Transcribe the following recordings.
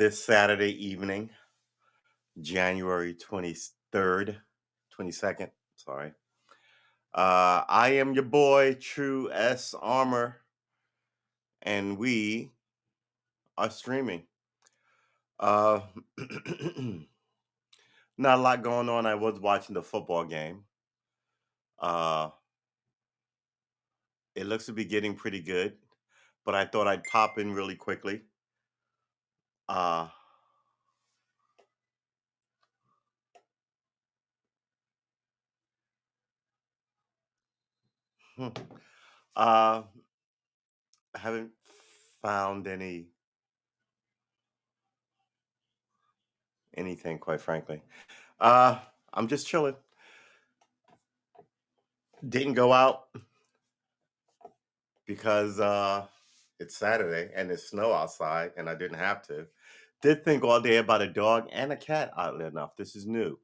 this Saturday evening, January 23rd, 22nd. Sorry. I am your boy, True S Armor, and we are streaming. Uh, Not a lot going on. I was watching the football game. Uh, it looks to be getting pretty good, but I thought I'd pop in really quickly. Uh, hmm, uh, I haven't found anything, quite frankly. Uh, I'm just chilling. Didn't go out because it's Saturday and it's snow outside and I didn't have to. Did think all day about a dog and a cat, oddly enough. This is new.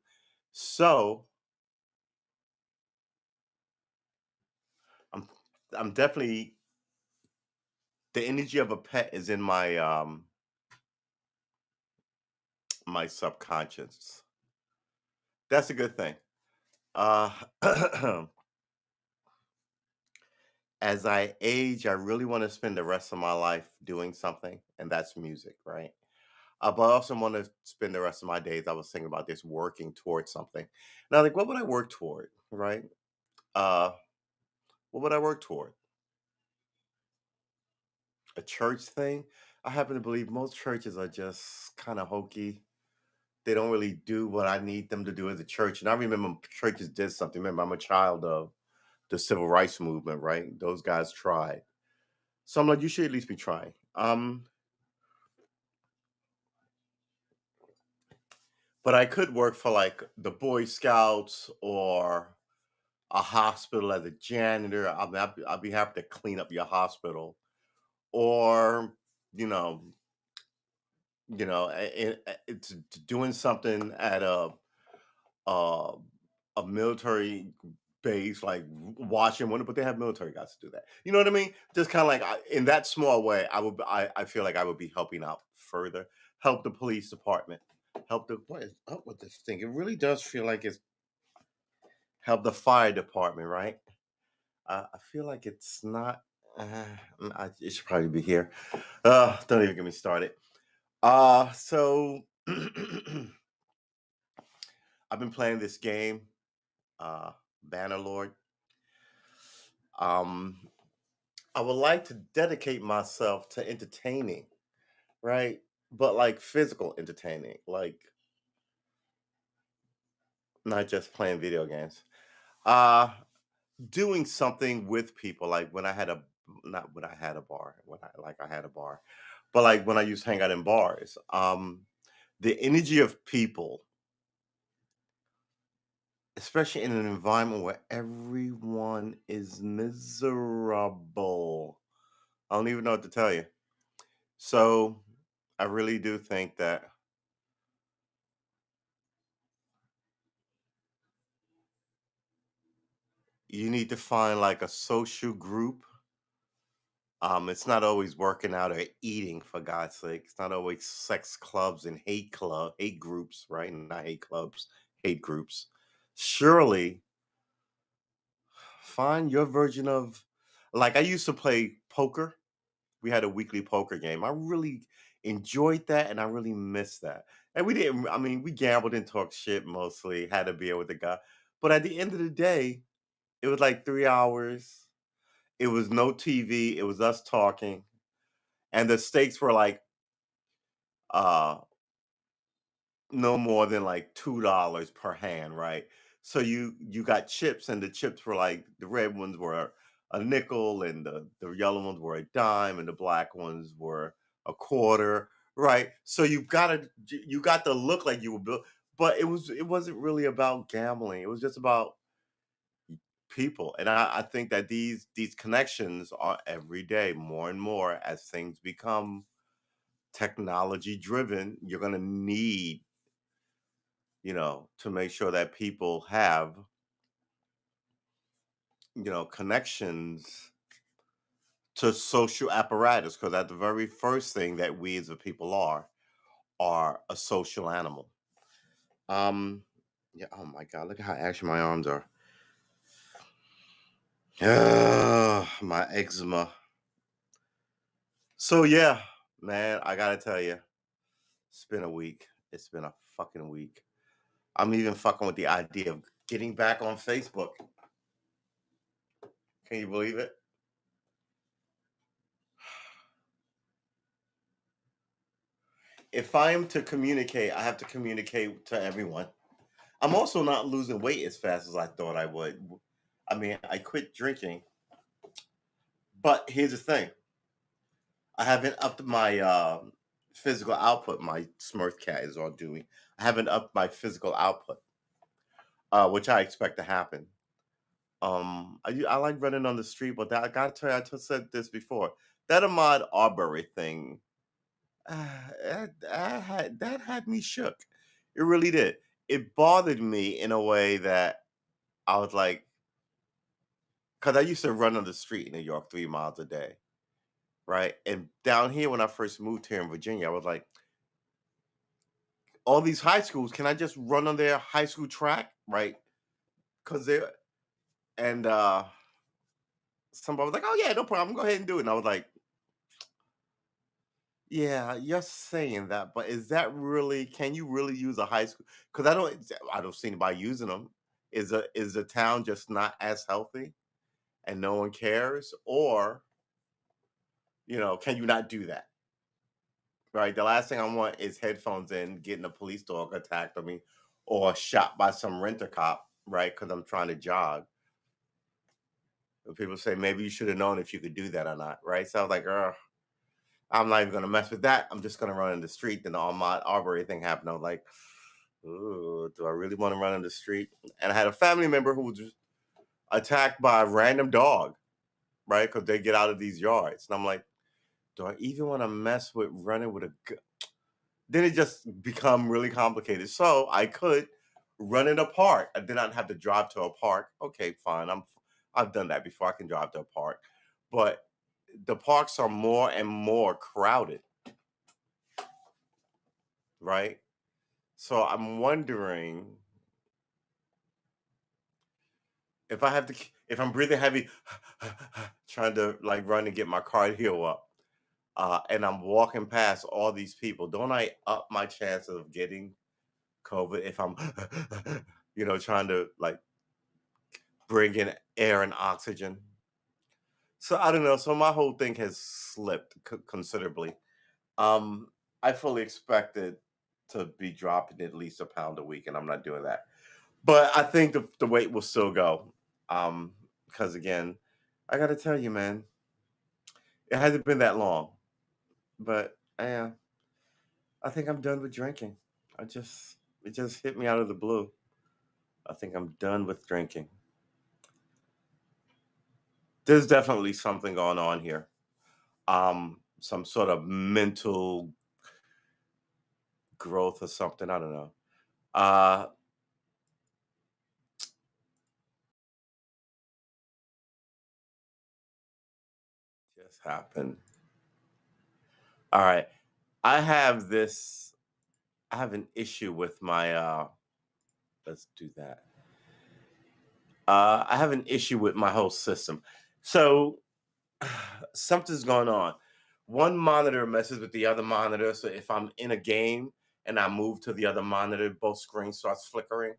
So I'm I'm definitely the energy of a pet is in my subconscious. That's a good thing. Uh as I age, I really want to spend the rest of my life doing something, and that's music, right? But I also want to spend the rest of my days. I was thinking about this working towards something. And I was like, what would I work toward? Right? Uh, what would I work toward? A church thing? I happen to believe most churches are just kind of hokey. They don't really do what I need them to do as a church. And I remember churches did something. Remember, I'm a child of the civil rights movement, right? Those guys tried. So I'm like, you should at least be trying. But I could work for like the Boy Scouts or a hospital as a janitor. I'll be happy to clean up your hospital, or you know, it's doing something at a a military base like washing window, but they have military guys to do that. You know what I mean? Just kind of like in that small way, I feel like I would be helping out further, help the police department, help the what is up with this thing? It really does feel like it's help the fire department, right? I feel like it's not. It should probably be here. Don't even get me started. So I've been playing this game, uh, Bannerlord. Um, I would like to dedicate myself to entertaining, right? But like physical entertaining, like not just playing video games. Uh, Doing something with people, like when I had a not when I had a bar, I had a bar, but like when I used to hang out in bars. The energy of people, especially in an environment where everyone is miserable. I don't even know what to tell you. So I really do think that you need to find like a social group. It's not always working out or eating, for God's sake. It's not always sex clubs and hate groups, right? Not hate clubs, hate groups. Surely find your version of like I used to play poker. We had a weekly poker game. I really enjoyed that and I really missed that. And we didn't I mean, we gambled and talked shit mostly, had a beer with the guy. But at the end of the day, it was like 3 hours. It was no TV. It was us talking. And the stakes were like uh no more than like $2 per hand, right? So you got chips and the chips were like the red ones were a nickel and the yellow ones were a dime and the black ones were a quarter, right? So you got to look like you were built, but it wasn't really about gambling. It was just about people. And I think that these connections are every day more and more as things become technology driven. You're gonna need to make sure that people have, connections to social apparatus, because that's the very first thing that we as a people are a social animal. Um, yeah. Oh my God, look at how ashy my arms are. My eczema. So yeah, man, I gotta tell you, it's been a week. It's been a fucking week. I'm even fucking with the idea of getting back on Facebook. Can you believe it? If I am to communicate, I have to communicate to everyone. I'm also not losing weight as fast as I thought I would. I mean, I quit drinking, but here's the thing: I haven't upped my physical output. My Smurf cat is all doing. I haven't upped my physical output, which I expect to happen. I like running on the street, but I gotta tell you, I just said this before. That Ahmad Arbery thing, that had me shook. It really did. It bothered me in a way that I was like, because I used to run on the street in New York 3 miles a day, right? And down here, when I first moved here in Virginia, I was like, all these high schools, can I just run on their high school track, right? Because they and somebody was like, oh yeah, no problem, go ahead and do it. And I was like, yeah, you're saying that, but is that really? Can you really use a high school? Because I don't see anybody using them. Is the town just not as healthy and no one cares, or can you not do that? Right. The last thing I want is headphones in, getting a police dog attacked on me, or shot by some renter cop. Right, because I'm trying to jog. And people say maybe you should have known if you could do that or not. Right. So I was like, I'm not even gonna mess with that. I'm just gonna run in the street. Then the Ahmaud Arbery thing happened. I was like, ooh, do I really want to run in the street? And I had a family member who was just attacked by a random dog, right? Because they get out of these yards. And I'm like, do I even want to mess with running with a gun? Then it just become really complicated. So I could run in a park. I did not have to drive to a park. Okay, fine. I've done that before. I can drive to a park. But the parks are more and more crowded, right? So I'm wondering if I'm breathing heavy, trying to like run and get my cardio up, and I'm walking past all these people, don't I up my chances of getting COVID if I'm, trying to like bring in air and oxygen? So I don't know. So my whole thing has slipped considerably. Um, I fully expected to be dropping at least a pound a week, and I'm not doing that. But I think the weight will still go. Because again, I got to tell you, man, it hasn't been that long. But yeah, I think I'm done with drinking. It just hit me out of the blue. I think I'm done with drinking. There's definitely something going on here. Some sort of mental growth or something. I don't know. Uh, just happened. All right. I have this. I have an issue with my. Let's do that. I have an issue with my whole system. So something's going on. One monitor messes with the other monitor. So if I'm in a game and I move to the other monitor, both screens starts flickering,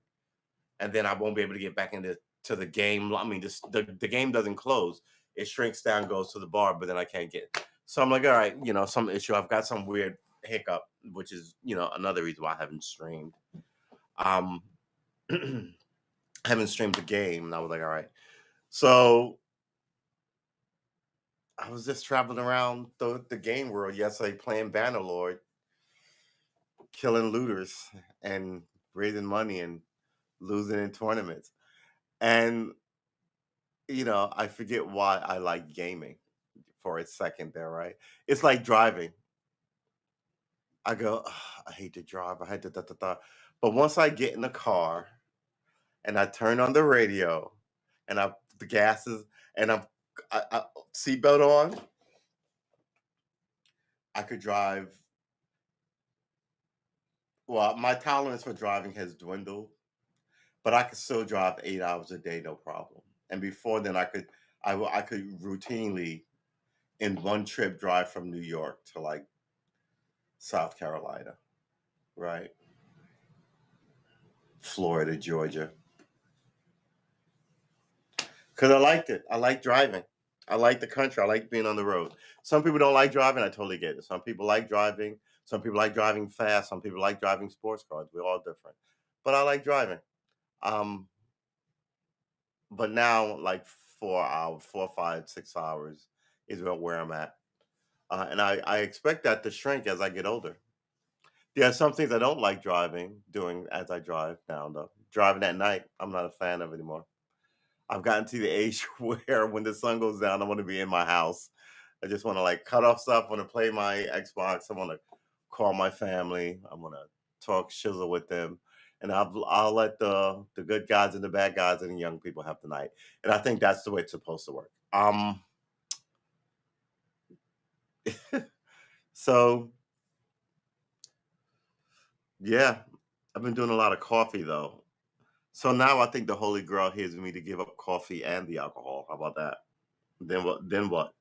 and then I won't be able to get back into the game. I mean, the game doesn't close. It shrinks down, goes to the bar, but then I can't get. So I'm like, all right, some issue. I've got some weird hiccup, which is another reason why I haven't streamed. Um, I haven't streamed the game, and I was like, all right. So I was just traveling around the game world yesterday playing Bannerlord, killing looters and raising money and losing in tournaments. And I forget why I like gaming for a second there, right? It's like driving. I go, "Ugh, I hate to drive. I hate to da, da, da." But once I get in the car and I turn on the radio and the gas is and I seatbelt on, I could drive Well, my tolerance for driving has dwindled, but I could still drive 8 hours a day, no problem. And before then, I could routinely in one trip drive from New York to like South Carolina, right? Florida, Georgia, because I liked it. I like driving. I like the country. I like being on the road. Some people don't like driving. I totally get it. Some people like driving. Some people like driving fast. Some people like driving sports cars. We're all different. But I like driving. Um, but now, like 4 hours, 4, 5, 6 hours is about where I'm at. And I expect that to shrink as I get older. There are some things I don't like doing as I drive down, though. Driving at night, I'm not a fan of anymore. I've gotten to the age where when the sun goes down, I want to be in my house. I just want to like cut off stuff. I want to play my Xbox. I want to call my family. I want to talk shizzle with them, and I'll let the good guys and the bad guys and the young people have the night. And I think that's the way it's supposed to work. So yeah, I've been doing a lot of coffee though. So now I think the holy grail here is me to give up coffee and the alcohol. How about that? Then what? Then what?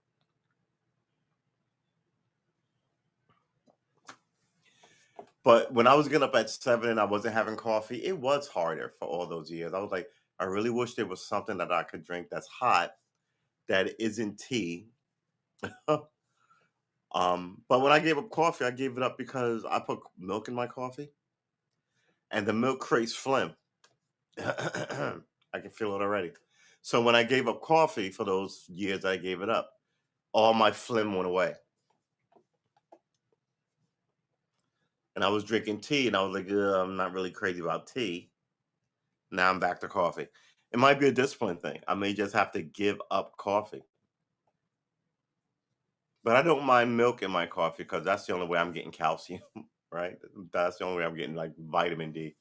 But when I was getting up at 7 and I wasn't having coffee, it was harder for all those years. I was like, I really wish there was something that I could drink that's hot that isn't tea. But when I gave up coffee, I gave it up because I put milk in my coffee and the milk creates phlegm. I can feel it already. So when I gave up coffee for those years I gave it up, all my phlegm went away. And I was drinking tea and I was like, "Ugh, I'm not really crazy about tea." Now I'm back to coffee. It might be a discipline thing. I may just have to give up coffee. But I don't mind milk in my coffee because that's the only way I'm getting calcium, right? That's the only way I'm getting like vitamin D.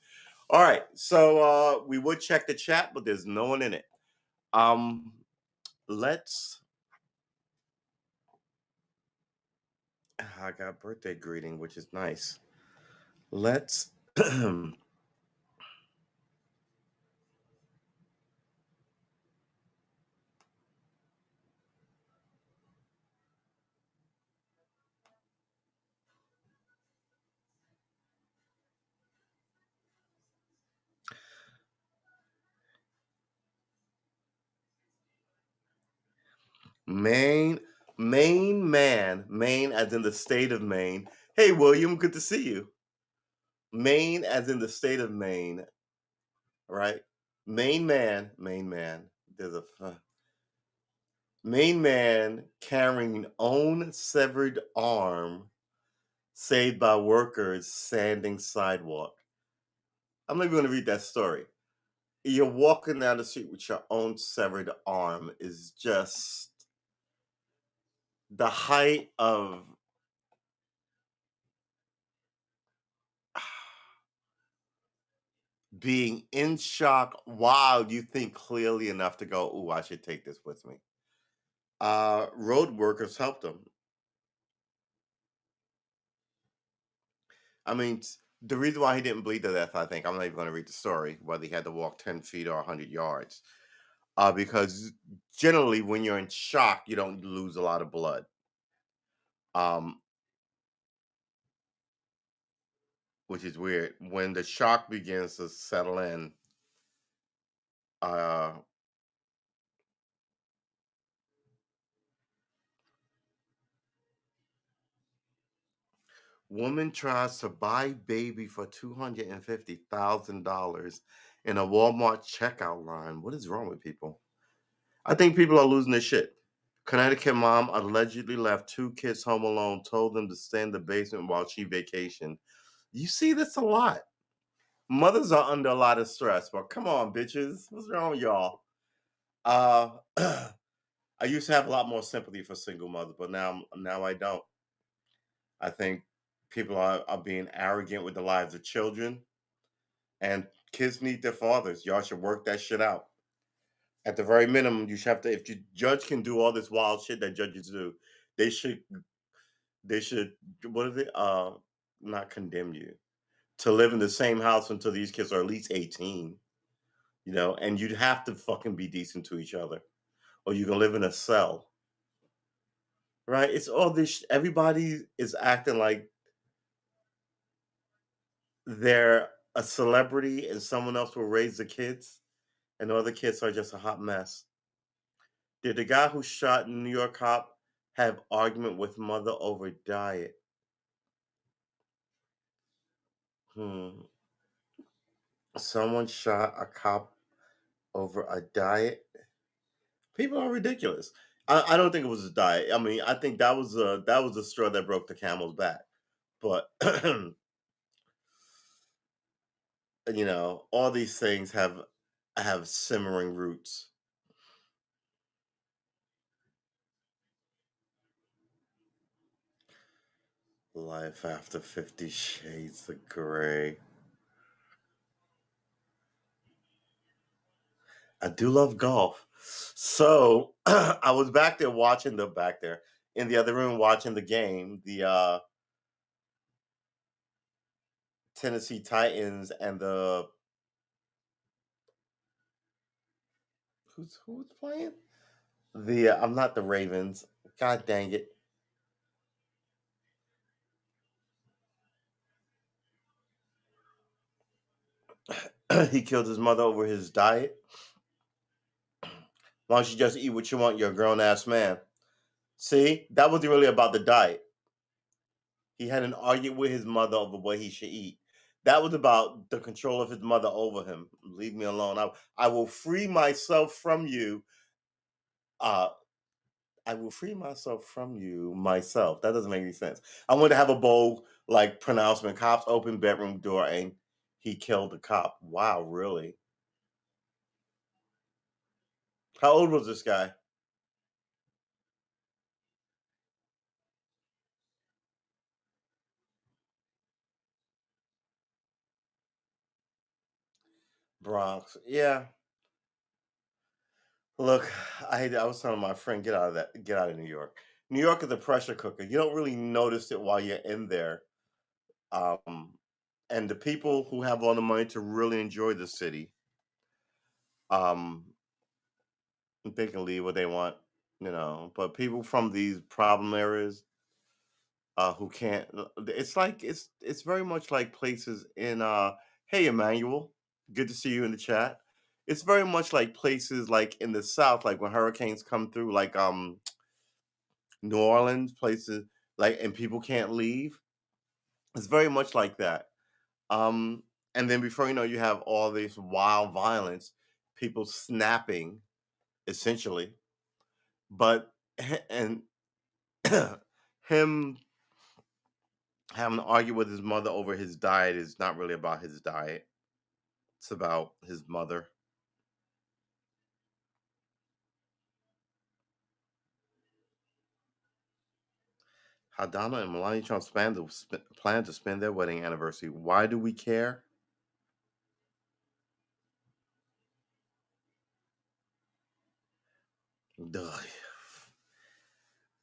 All right. So we would check the chat, but there's no one in it. Um let's I got birthday greeting, which is nice. Let's Maine, Maine as in the state of Maine. Hey William, good to see you. Maine as in the state of Maine, right? Main man. There's a main man carrying own severed arm saved by workers sanding sidewalk. I'm not even going to read that story. You're walking down the street with your own severed arm is just the height of being in shock while you think clearly enough to go, "Ooh, I should take this with me." Road workers helped him. I mean, the reason why he didn't bleed to death, I think, I'm not even going to read the story, whether he had to walk 10 feet or 100 yards. Because generally, when you're in shock, you don't lose a lot of blood. Um, which is weird. When the shock begins to settle in, uh, woman tries to buy baby for $250,000 in a Walmart checkout line. What is wrong with people? I think people are losing their shit. Connecticut mom allegedly left two kids home alone, told them to stay in the basement while she vacationed. You see this a lot. Mothers are under a lot of stress, but come on, bitches. What's wrong with y'all? Uh, I used to have a lot more sympathy for single mothers, but now I don't. I think people are being arrogant with the lives of children, and kids need their fathers. Y'all should work that shit out. At the very minimum, you should have to. If your judge can do all this wild shit that judges do, they should they should what is it? Not condemn you. to live in the same house until these kids are at least 18, and you'd have to fucking be decent to each other, or you can live in a cell, right? It's all this. Everybody is acting like they're a celebrity and someone else will raise the kids, and the other kids are just a hot mess. Did the guy who shot New York cop have argument with mother over diet? Hmm. Someone shot a cop over a diet. People are ridiculous. I don't think it was a diet. I mean, I think that was the straw that broke the camel's back. But all these things have simmering roots. Life after 50 Shades of Grey. I do love golf. So I was back there in the other room watching the game, the Tennessee Titans and the who's playing? I'm not the Ravens. God dang it. He killed his mother over his diet. Why don't you just eat what you want? You're a grown ass man. See, that wasn't really about the diet. He had an argument with his mother over what he should eat. That was about the control of his mother over him. Leave me alone. I will free myself from you. Uh, I will free myself from you myself. That doesn't make any sense. I want to have a bold like pronouncement. Cops open bedroom door and he killed the cop. Wow, really? How old was this guy? Bronx. Yeah. Look, I was telling my friend, get out of New York. New York is a pressure cooker. You don't really notice it while you're in there. Um, and the people who have all the money to really enjoy the city, um, they can leave what they want, But people from these problem areas, who can't, it's very much like places in, hey Emmanuel, good to see you in the chat. It's very much like places like in the South, like when hurricanes come through, like New Orleans, places like, and people can't leave. It's very much like that. Um, and then before you know, you have all this wild violence, people snapping, essentially. But and him having to argue with his mother over his diet is not really about his diet. It's about his mother. How Donald and Melania Trump plan to spend their wedding anniversary. Why do we care? Ugh.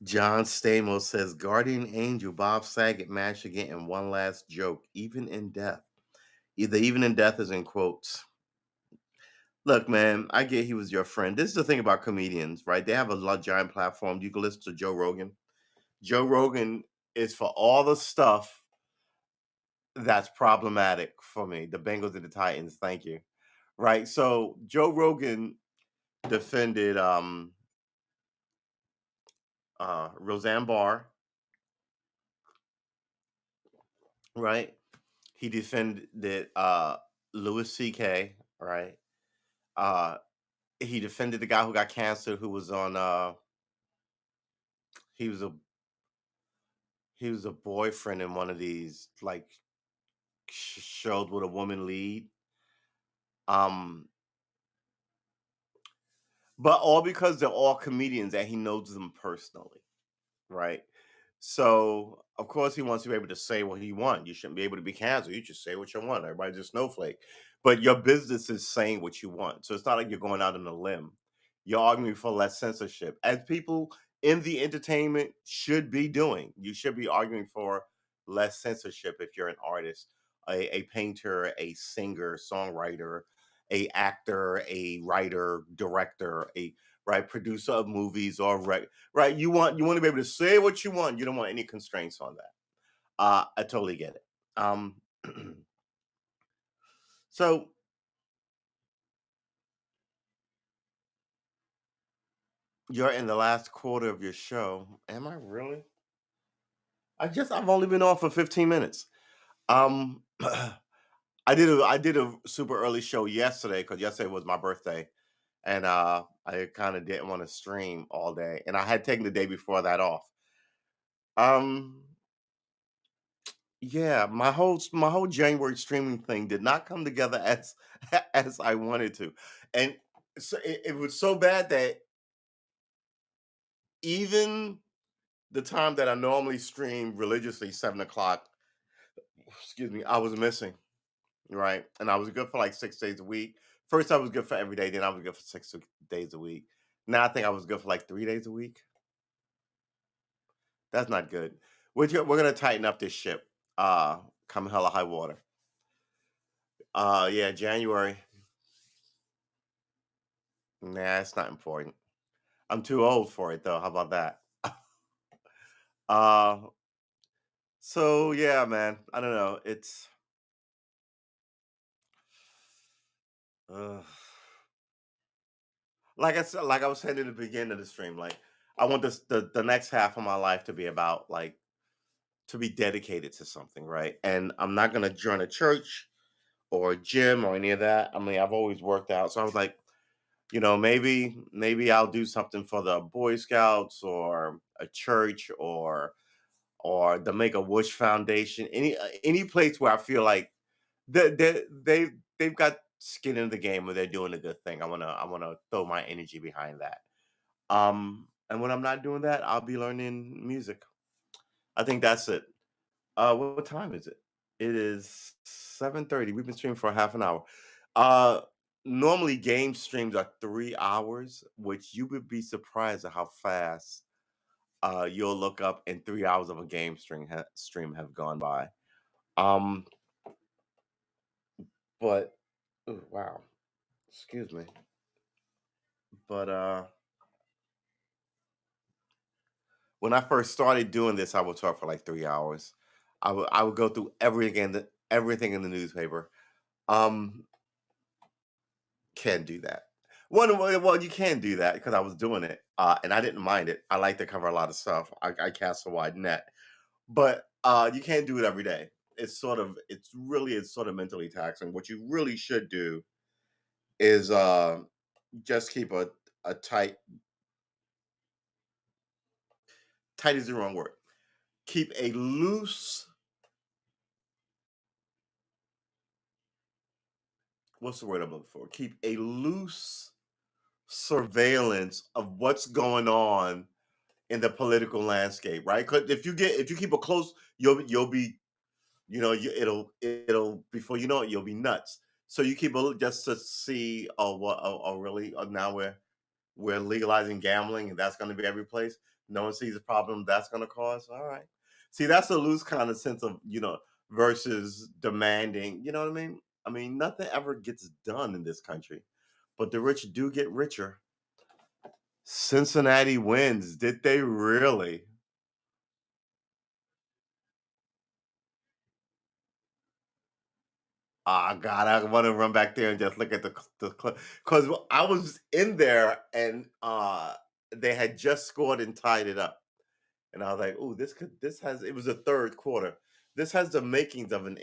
John Stamos says Guardian Angel Bob Saget managed to get in one last joke, even in death. Either even in death is in quotes. Look, man, I get he was your friend. This is the thing about comedians, right? They have a giant platform. You can listen to Joe Rogan. Joe Rogan is for all the stuff that's problematic for me. The Bengals and the Titans. Thank you. Right. So Joe Rogan defended Roseanne Barr, right? He defended Louis C.K., right? Uh he defended the guy who got cancer who was on he was a he was a boyfriend in one of these like shows with a woman lead. Um but all because they're all comedians and he knows them personally, right? So of course he wants to be able to say what he wants. You shouldn't be able to be canceled. You just say what you want. Everybody's a snowflake. But your business is saying what you want. So it's not like you're going out on a limb. You're arguing for less censorship. As people in the entertainment should be doing. You should be arguing for less censorship if you're an artist. a painter, a singer, songwriter, a actor, a writer, director, a right producer of movies, or right. You want to be able to say what you want. You don't want any constraints on that. I totally get it. Um, so you're in the last quarter of your show. Am I really? I've only been on for 15 minutes. Um, I did a super early show yesterday because yesterday was my birthday, and I kind of didn't want to stream all day, and I had taken the day before that off. Um, yeah, my whole January streaming thing did not come together as as I wanted to, and so it was so bad that even the time that I normally stream religiously, 7 o'clock, excuse me, I was missing. Right. And I was good for like 6 days a week. First, I was good for every day. Then I was good for days a week. Now I think I was good for like 3 days a week. That's not good. We're gonna tighten up this ship. Come hella high water. Yeah, January. Nah, it's not important. I'm too old for it though. How about that? uh, so yeah, man. I don't know. It's uh, like I said, like I was saying in the beginning of the stream. Like I want the next half of my life to be about like to be dedicated to something, right? And I'm not gonna join a church or a gym or any of that. I mean, I've always worked out, so I was like, maybe I'll do something for the Boy Scouts or a church or the Make a Wish Foundation, any place where I feel like they've got skin in the game or they're doing a good thing. I wanna throw my energy behind that. And when I'm not doing that, I'll be learning music. I think that's it. What time is it? It is 7:30. We've been streaming for half an hour. Uh, Normally game streams are 3 hours, which you would be surprised at how fast you'll look up and 3 hours of a game stream have gone by. Um, but ooh, wow, excuse me. But when I first started doing this, I would talk for like 3 hours. I would go through everything in the newspaper. Um, Can do that. Well, you can do that because I was doing it, and I didn't mind it. I like to cover a lot of stuff. I cast a wide net, but you can't do it every day. It's sort of mentally taxing. What you really should do is just keep a tight is the wrong word. Keep a loose. What's the word I'm looking for? Keep a loose surveillance of what's going on in the political landscape, right? Because if you keep a close, you'll be it'll before you know it you'll be nuts. So you keep a look just to see really now we're legalizing gambling and that's going to be every place. No one sees the problem that's going to cause. All right, see that's a loose kind of sense of versus demanding. You know what I mean? I mean nothing ever gets done in this country, but the rich do get richer. Cincinnati wins. Did they really? Ah, God, I want to run back there and just look at the because I was in there and they had just scored and tied it up, and I was like, "Oh, this has." It was the third quarter. This has the makings of an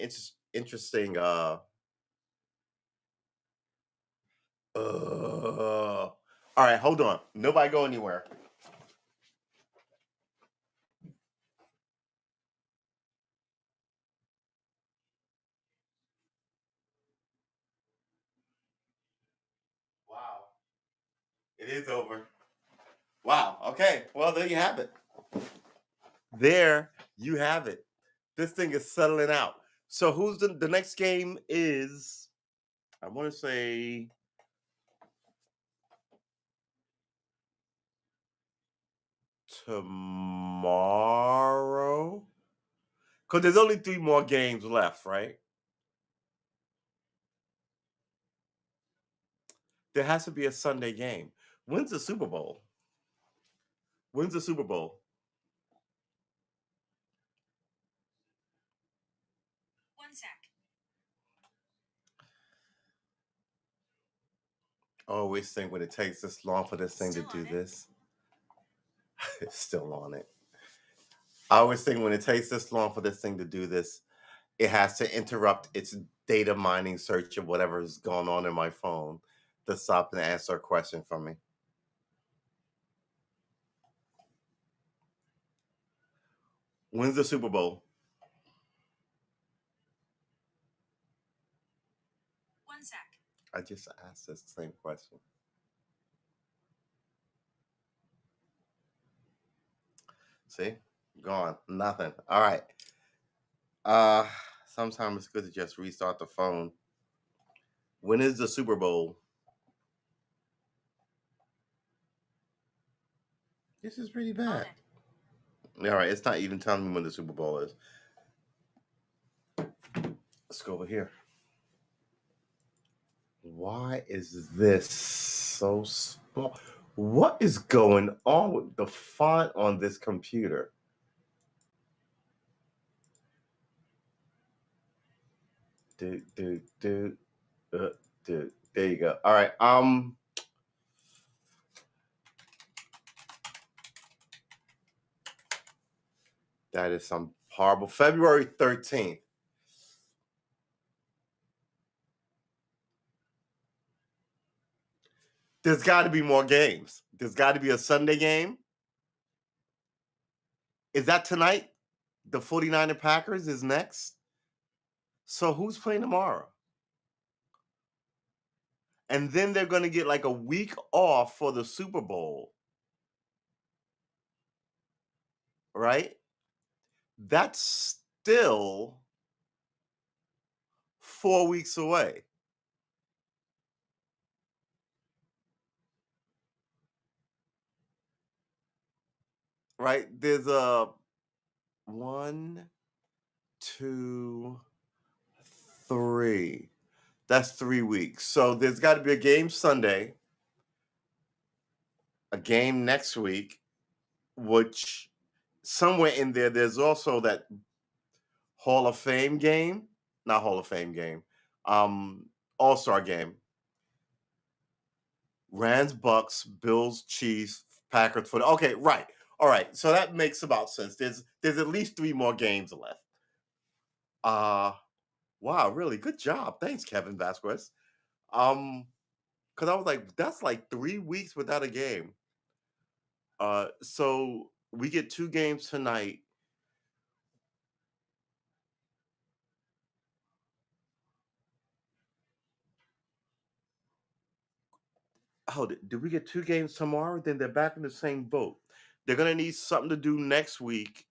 interesting. All right, hold on. Nobody go anywhere. Wow, it is over. Wow. Okay. Well, there you have it. There you have it. This thing is settling out. So who's the next game is? I want to say tomorrow because there's only three more games left, right? There has to be a Sunday game. When's the Super Bowl? When's the Super Bowl? One sec. I always think when it takes this long for this thing Still to do on it. this, it's still on it. I always think when it takes this long for this thing to do this, it has to interrupt its data mining search of whatever's going on in my phone to stop and answer a question from me. When's the Super Bowl? One sec. I just asked this same question. See? Gone. Nothing. All right. Sometimes it's good to just restart the phone. When is the Super Bowl? This is pretty On bad. it. All right, it's not even telling me when the Super Bowl is. Let's go over here. Why is this so small? What is going on with the font on this computer? Dude. Dude. There you go. All right. That is some horrible. February 13th. There's got to be more games. There's got to be a Sunday game. Is that tonight? The 49er Packers is next. So who's playing tomorrow? And then they're going to get like a week off for the Super Bowl. Right? That's still 4 weeks away. Right? There's a 1, 2, 3. That's 3 weeks. So there's got to be a game Sunday, a game next week, which somewhere in there, there's also that Hall of Fame game, not Hall of Fame game, All-Star game. Rams, Bucks, Bills, Chiefs, Packers. For okay, right, all right. So that makes about sense. There's at least 3 more games left. Wow, really good job. Thanks, Kevin Vasquez. Because I was like, that's like 3 weeks without a game. So we get 2 games tonight. Oh, did we get 2 games tomorrow? Then they're back in the same boat. They're gonna need something to do next week.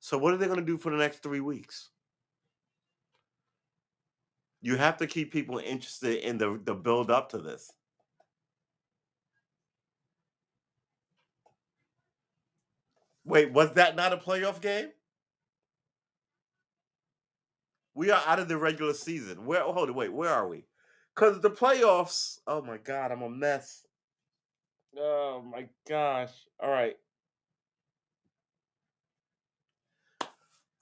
So what are they gonna do for the next 3 weeks? You have to keep people interested in the build up to this. Wait, was that not a playoff game? We are out of the regular season. Where? Hold on, wait. Where are we? Because the playoffs. Oh my god, I'm a mess. Oh my gosh. All right.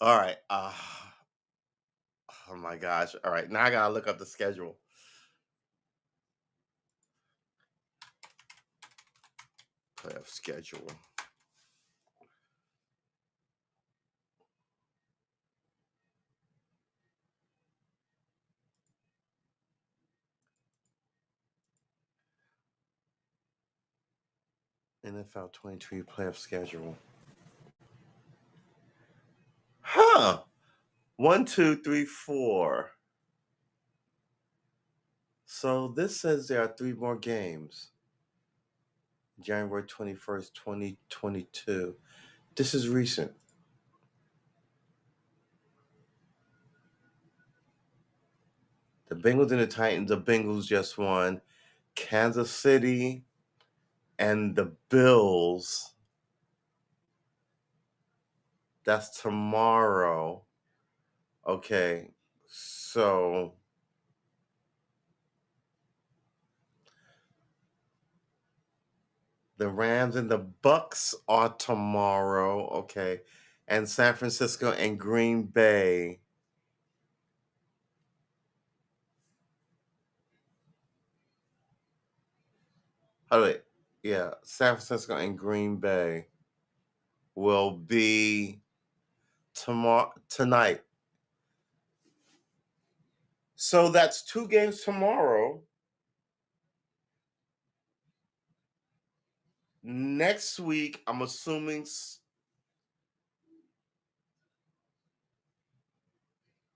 All right. Oh my gosh. All right. Now I gotta look up the schedule. Playoff schedule. NFL 23 playoff schedule. Huh. 1, 2, 3, 4. So this says there are 3 more games. January 21st, 2022. This is recent. The Bengals and the Titans. The Bengals just won. Kansas City and the Bills. That's tomorrow. Okay. So The Rams and the Bucks are tomorrow. Okay. And San Francisco and Green Bay. Oh wait. Yeah. San Francisco and Green Bay will be tomorrow tonight. So that's two games tomorrow. Next week, I'm assuming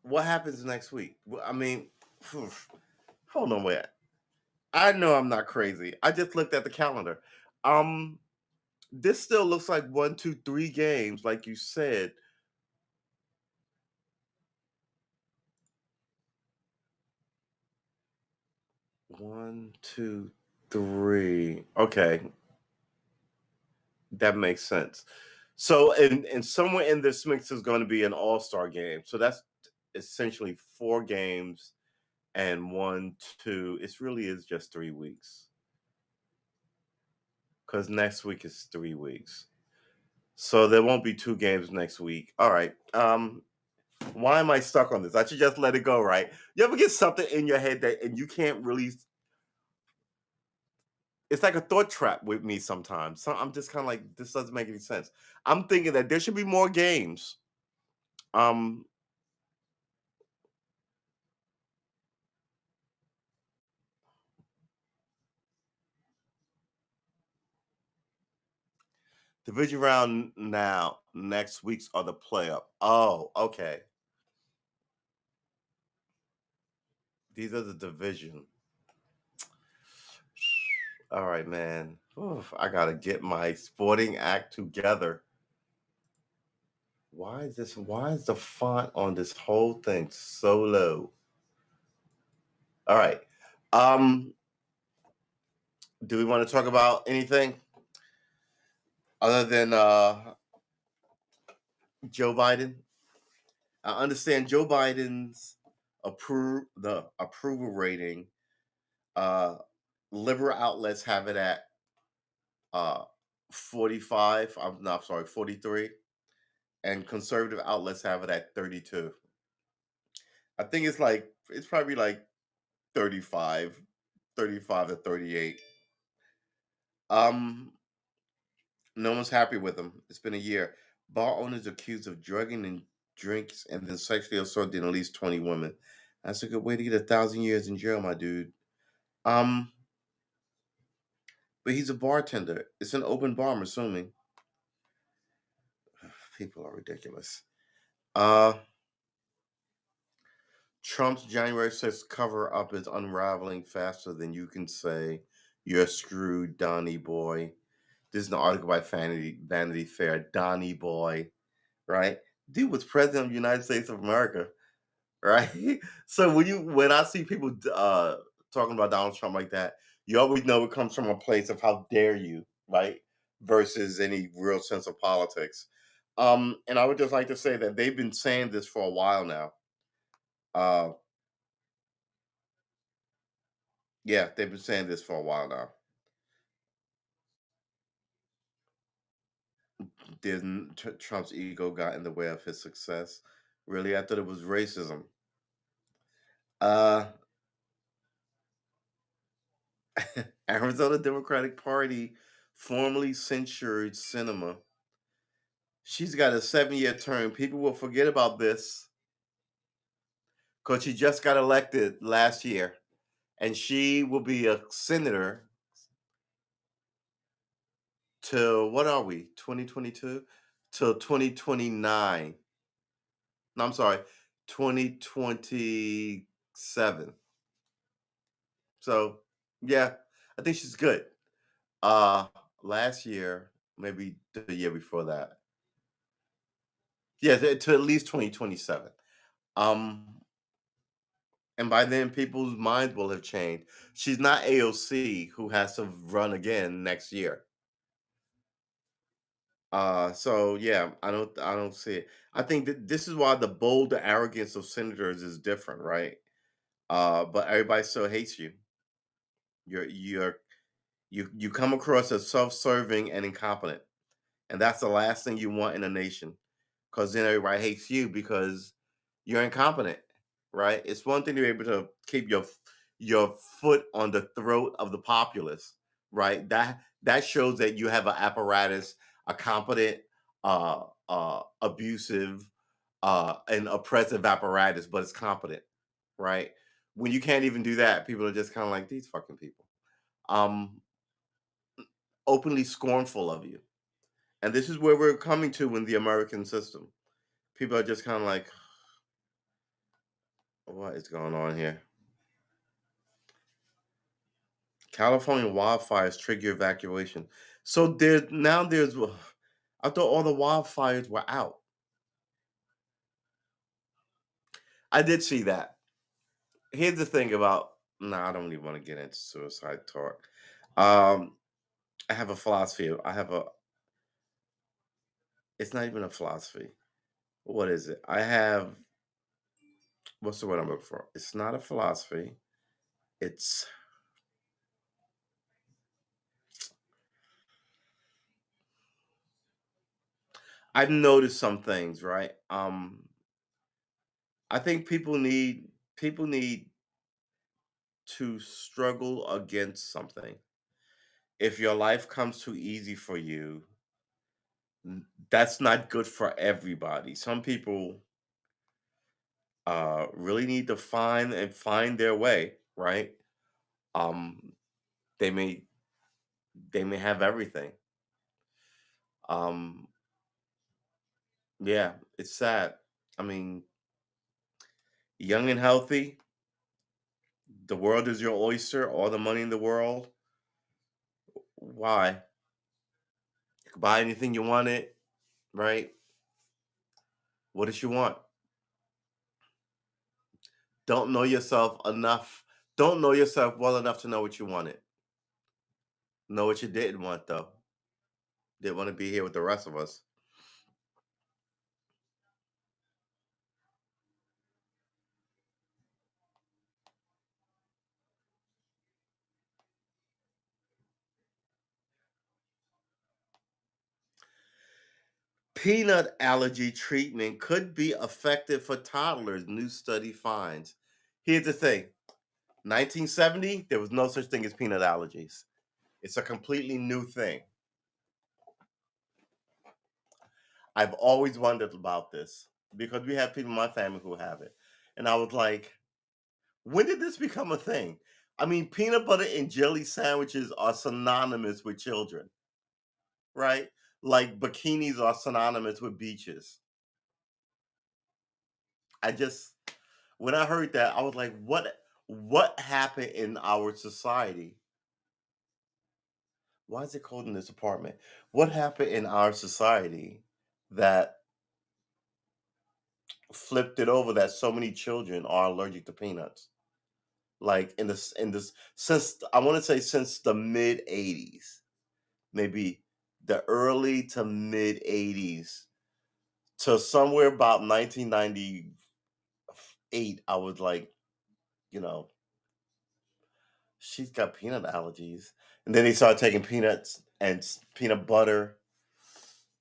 what happens next week? I mean, hold on, wait. I know I'm not crazy. I just looked at the calendar. Um, this still looks like one, two, three games, like you said. One, two, three. Okay, that makes sense. So, and somewhere in this mix is going to be an all-star game. So that's essentially four games and one, two. It really is just 3 weeks because next week is 3 weeks. So there won't be two games next week. All right. Why am I stuck on this? I should just let it go, right? You ever get something in your head that and you can't really it's like a thought trap with me sometimes. So I'm just kind of like, this doesn't make any sense. I'm thinking that there should be more games. Um, division round now, next week's are the playoff. Oh, okay. These are the division. All right, man. Oof, I gotta get my sporting act together. Why is the font on this whole thing so low? All right. Um, do we want to talk about anything other than Joe Biden? I understand Joe Biden's approval rating. Uh, liberal outlets have it at uh 45. I'm not sorry, 43, and conservative outlets have it at 32. I think it's probably like 35, 35 to 38. Um, no one's happy with him. It's been a year. Bar owners accused of drugging and drinks and then sexually assaulting at least 20 women. That's a good way to get 1,000 years in jail, my dude. Um, but he's a bartender. It's an open bar, I'm assuming. People are ridiculous. Uh, Trump's January 6th cover up is unraveling faster than you can say. You're screwed, Donny boy. This is an article by Vanity Fair. Donny boy, right? Dude was president of the United States of America, right? So when I see people talking about Donald Trump like that, you always know it comes from a place of how dare you, right? Versus any real sense of politics. And I would just like to say that they've been saying this for a while now. Uh, yeah, they've been saying this for a while now. Didn't Trump's ego got in the way of his success? Really, I thought it was racism. Uh, Arizona Democratic Party formally censured Cinema. She's got a 7-year term. People will forget about this because she just got elected last year, and she will be a senator till what are we? 2022 till 2029. No, I'm sorry, 2027. So yeah, I think she's good. Uh, last year, maybe the year before that. Yeah, to at least 2027. Um, and by then people's minds will have changed. She's not AOC who has to run again next year. So yeah, I don't see it. I think that this is why the bold arrogance of senators is different, right? But everybody still hates you. You're You come across as self-serving and incompetent, and that's the last thing you want in a nation, because then everybody hates you because you're incompetent, right? It's one thing to be able to keep your foot on the throat of the populace, right? That shows that you have an apparatus, a competent, abusive, and oppressive apparatus, but it's competent, right? When you can't even do that, people are just kind of like these fucking people, um, openly scornful of you, and this is where we're coming to in the American system. People are just kind of like, what is going on here? California wildfires trigger evacuation. So there's I thought all the wildfires were out. I did see that. Here's the thing about no, I don't even want to get into suicide talk. Um, I have a philosophy. I have a it's not even a philosophy. What is it? I have what's the word I'm looking for? It's not a philosophy. It's I've noticed some things, right? I think people need to struggle against something. If your life comes too easy for you, that's not good for everybody. Some people really need to find their way, right? Um, they may they may have everything. Um, yeah, it's sad. I mean, young and healthy, the world is your oyster, all the money in the world. Why? You can buy anything you wanted, right? What does you want? Don't know yourself enough. Don't know yourself well enough to know what you wanted. Know what you didn't want though. Didn't want to be here with the rest of us. Peanut allergy treatment could be effective for toddlers, new study finds. Here's the thing. 1970, there was no such thing as peanut allergies. It's a completely new thing. I've always wondered about this because we have people in my family who have it. And I was like, when did this become a thing? I mean, peanut butter and jelly sandwiches are synonymous with children, right? Like bikinis are synonymous with beaches. I just when I heard that, I was like, what happened in our society? Why is it cold in this apartment? What happened in our society that flipped it over that so many children are allergic to peanuts? Like in this since I want to say since the mid 80s, maybe the early to mid 80s to somewhere about 1998, I was like, you know, she's got peanut allergies. And then they started taking peanuts and peanut butter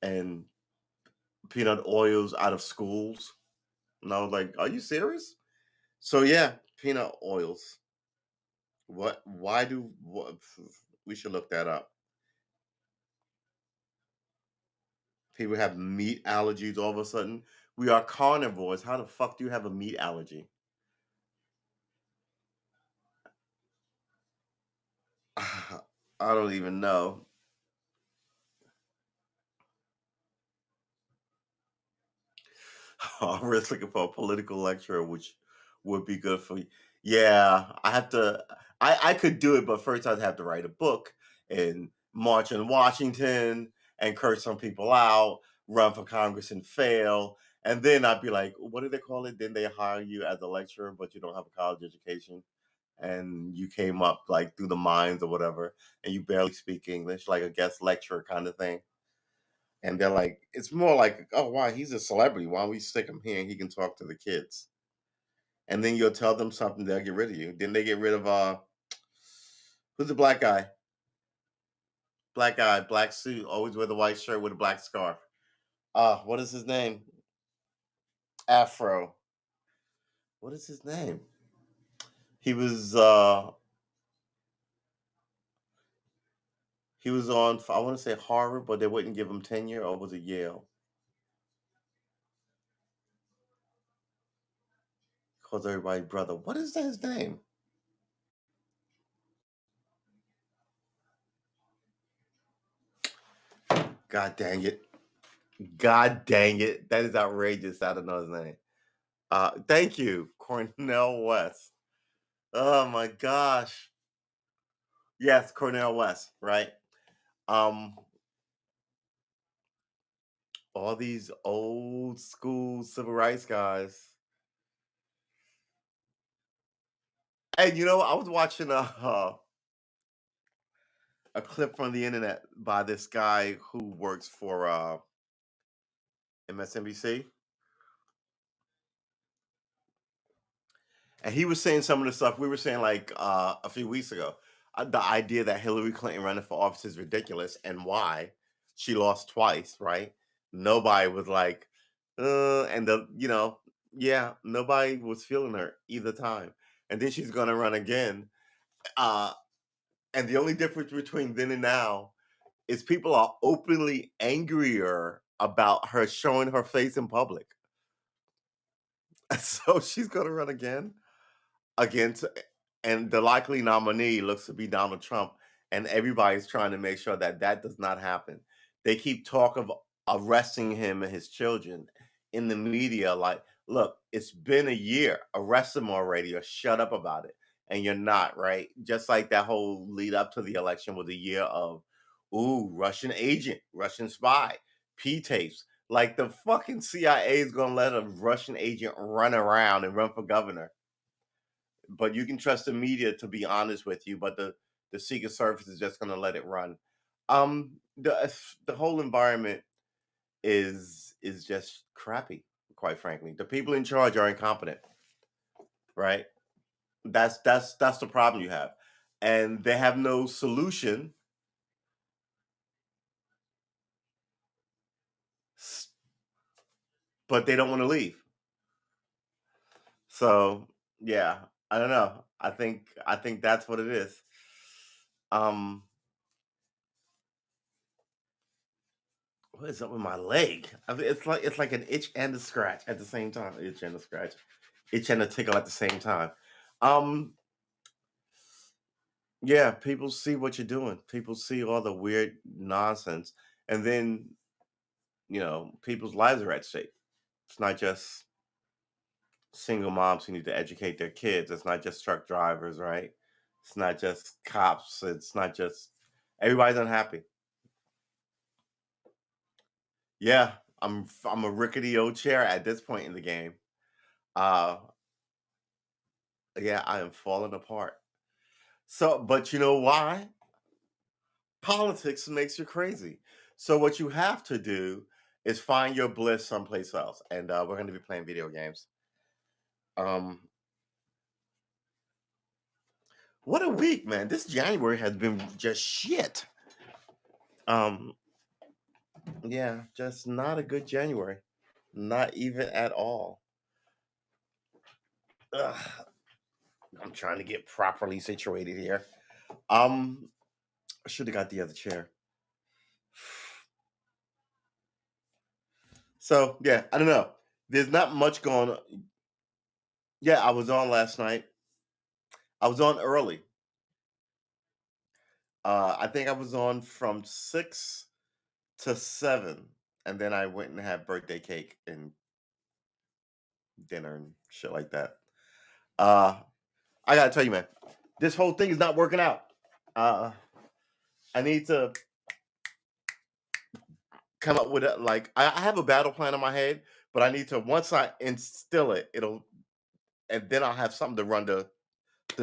and peanut oils out of schools. And I was like, are you serious? So yeah, peanut oils. What we should look that up. People have meat allergies all of a sudden. We are carnivores. How the fuck do you have a meat allergy? I don't even know. I'm just looking for a political lecturer, which would be good for you. Yeah, I have to. I could do it, but first I'd have to write a book and march in Washington and curse some people out, run for Congress and fail, and then I'd be like, what do they call it? Then they hire you as a lecturer, but you don't have a college education, and you came up like through the mines or whatever, and you barely speak English, like a guest lecturer kind of thing. And they're like, it's more like, oh wow, he's a celebrity. Why don't we stick him here and he can talk to the kids? And then you'll tell them something, they'll get rid of you. Then they get rid of who's the black guy? Black guy, black suit, always wear the white shirt with a black scarf. What is his name? Afro. What is his name? He was he was on, I want to say Harvard, but they wouldn't give him tenure, or was it Yale? Calls everybody brother. What is that his name? God dang it. God dang it. That is outrageous. I don't know his name. Thank you, Cornell West. Oh my gosh. Yes, Cornell West, right? Um, all these old school civil rights guys. And you know, I was watching a clip from the internet by this guy who works for MSNBC, and he was saying some of the stuff we were saying like a few weeks ago. The idea that Hillary Clinton running for office is ridiculous, and why she lost twice, right? Nobody was like, and yeah, nobody was feeling her either time. And then she's gonna run again. Uh, and the only difference between then and now is people are openly angrier about her showing her face in public. So she's gonna run against, and the likely nominee looks to be Donald Trump, and everybody's trying to make sure that that does not happen. They keep talk of arresting him and his children in the media. Like, look, it's been a year. Arrest him already, or shut up about it. And you're not, right? Just like that whole lead up to the election was a year of, ooh, Russian agent, Russian spy, P tapes. Like the fucking CIA is gonna let a Russian agent run around and run for governor, but you can trust the media to be honest with you, but the Secret Service is just going to let it run. The whole environment is just crappy, quite frankly. The people in charge are incompetent, right? That's the problem you have, and they have no solution, s- but they don't want to leave. So yeah, I don't know. I think that's what it is. Um, what is up with my leg? I mean, it's like an itch and a scratch at the same time. Itch and a scratch, itch and a tickle at the same time. Um, yeah, people see what you're doing. People see all the weird nonsense, and then people's lives are at stake. It's not just single moms who need to educate their kids. It's not just truck drivers, right? It's not just cops. It's not just everybody's unhappy. Yeah, I'm a rickety old chair at this point in the game. Uh, yeah, I am falling apart. So, but you know why? Politics makes you crazy. So what you have to do is find your bliss someplace else. And we're going to be playing video games. Um, what a week, man! This January has been just shit. Um, yeah, just not a good January. Not even at all. Ugh, I'm trying to get properly situated here. Um, I should have got the other chair. So yeah, I don't know. There's not much going on. Yeah, I was on last night. I was on early. I think I was on from 6 to 7, and then I went and had birthday cake and dinner and shit like that. Uh, I gotta tell you, man, this whole thing is not working out. Uh, I need to come up with I have a battle plan in my head, but I need to, once I instill it, and then I'll have something to run the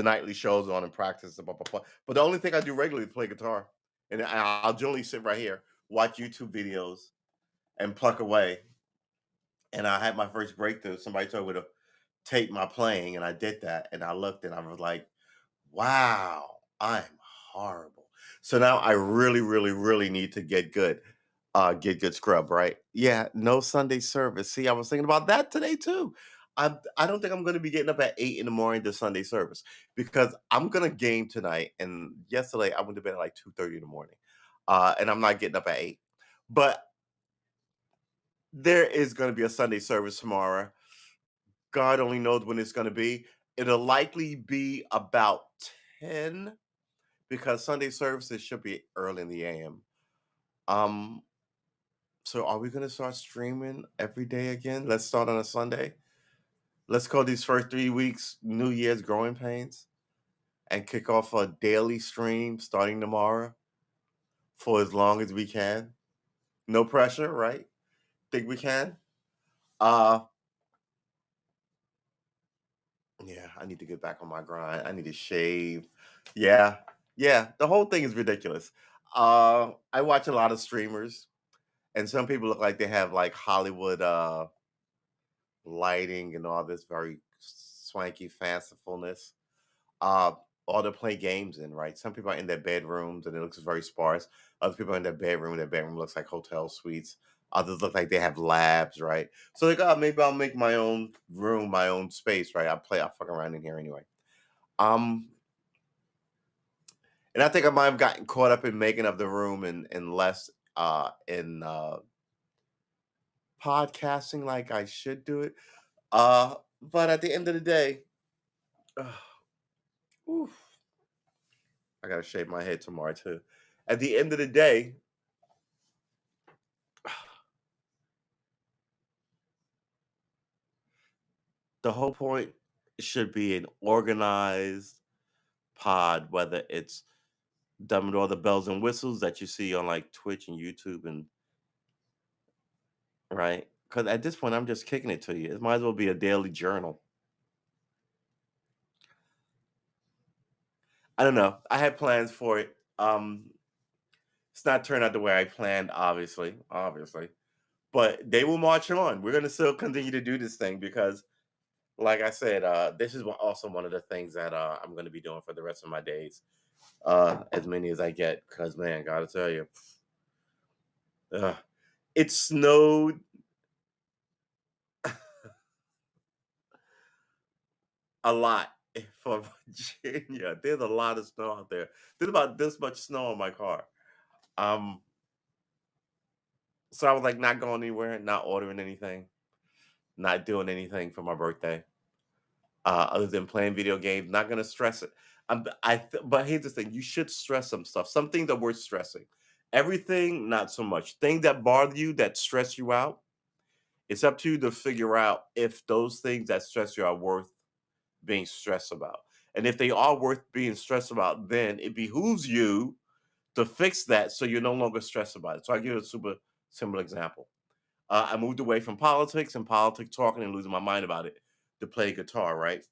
nightly shows on and practice. Blah, blah, blah. But the only thing I do regularly is play guitar, and I'll generally sit right here, watch YouTube videos, and pluck away. And I had my first breakthrough. Somebody told me to tape my playing, and I did that. And I looked, and I was like, "Wow, I'm horrible." So now I really, really, really need to get good scrub, right? Yeah, no Sunday service. See, I was thinking about that today too. I don't think I'm gonna be getting up at 8 in the morning to Sunday service because I'm gonna game tonight. And yesterday I went to bed at like 2:30 in the morning. And I'm not getting up at 8. But there is gonna be a Sunday service tomorrow. God only knows when it's gonna be. It'll likely be about 10 because Sunday services should be early in the AM. Um, so are we gonna start streaming every day again? Let's start on a Sunday. Let's call these first 3 weeks New Year's growing pains and kick off a daily stream starting tomorrow for as long as we can. No pressure, right? Think we can? Uh yeah, I need to get back on my grind. I need to shave. Yeah. Yeah, the whole thing is ridiculous. I watch a lot of streamers and some people look like they have like Hollywood lighting and all this very swanky fancifulness. Uh, or to play games in, right? Some people are in their bedrooms and it looks very sparse. Other people are in their bedroom, their bedroom looks like hotel suites. Others look like they have labs, right? So like, oh, maybe I'll make my own room, my own space, right? I fuck around in here anyway. Um, and I think I might have gotten caught up in making of the room and less in podcasting like I should do it. But at the end of the day, oof, I gotta shave my head tomorrow too. At the end of the day, the whole point should be an organized pod, whether it's done with all the bells and whistles that you see on like Twitch and YouTube and right. Because at this point, I'm just kicking it to you. It might as well be a daily journal. I don't know. I had plans for it. It's not turned out the way I planned, obviously. But they will march on. We're gonna still continue to do this thing because, like I said, this is also one of the things that I'm gonna be doing for the rest of my days. As many as I get, because man, gotta tell you, uh, it snowed a lot for Virginia. There's a lot of snow out there. There's about this much snow on my car. Um, so I was like, not going anywhere, not ordering anything, not doing anything for my birthday, other than playing video games. Not gonna stress it. But here's the thing: you should stress some stuff. Some things are worth stressing. Everything, not so much. Things that bother you, that stress you out. It's up to you to figure out if those things that stress you are worth being stressed about. And if they are worth being stressed about, then it behooves you to fix that so you're no longer stressed about it. So I'll give you a super simple example. I moved away from politics and politic talking and losing my mind about it to play guitar, right?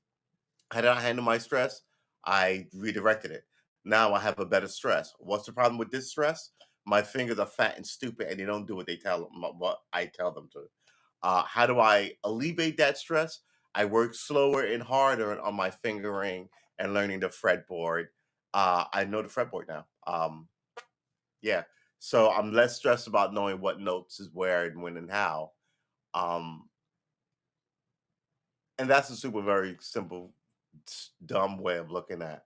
How did I handle my stress? I redirected it. Now I have a better stress. What's the problem with this stress? My fingers are fat and stupid and they don't do what they tell them, what I tell them to. How do I alleviate that stress? I work slower and harder on my fingering and learning the fretboard. I know the fretboard now. Yeah. So I'm less stressed about knowing what notes is where and when and how. Um, and that's a super very simple, dumb way of looking at.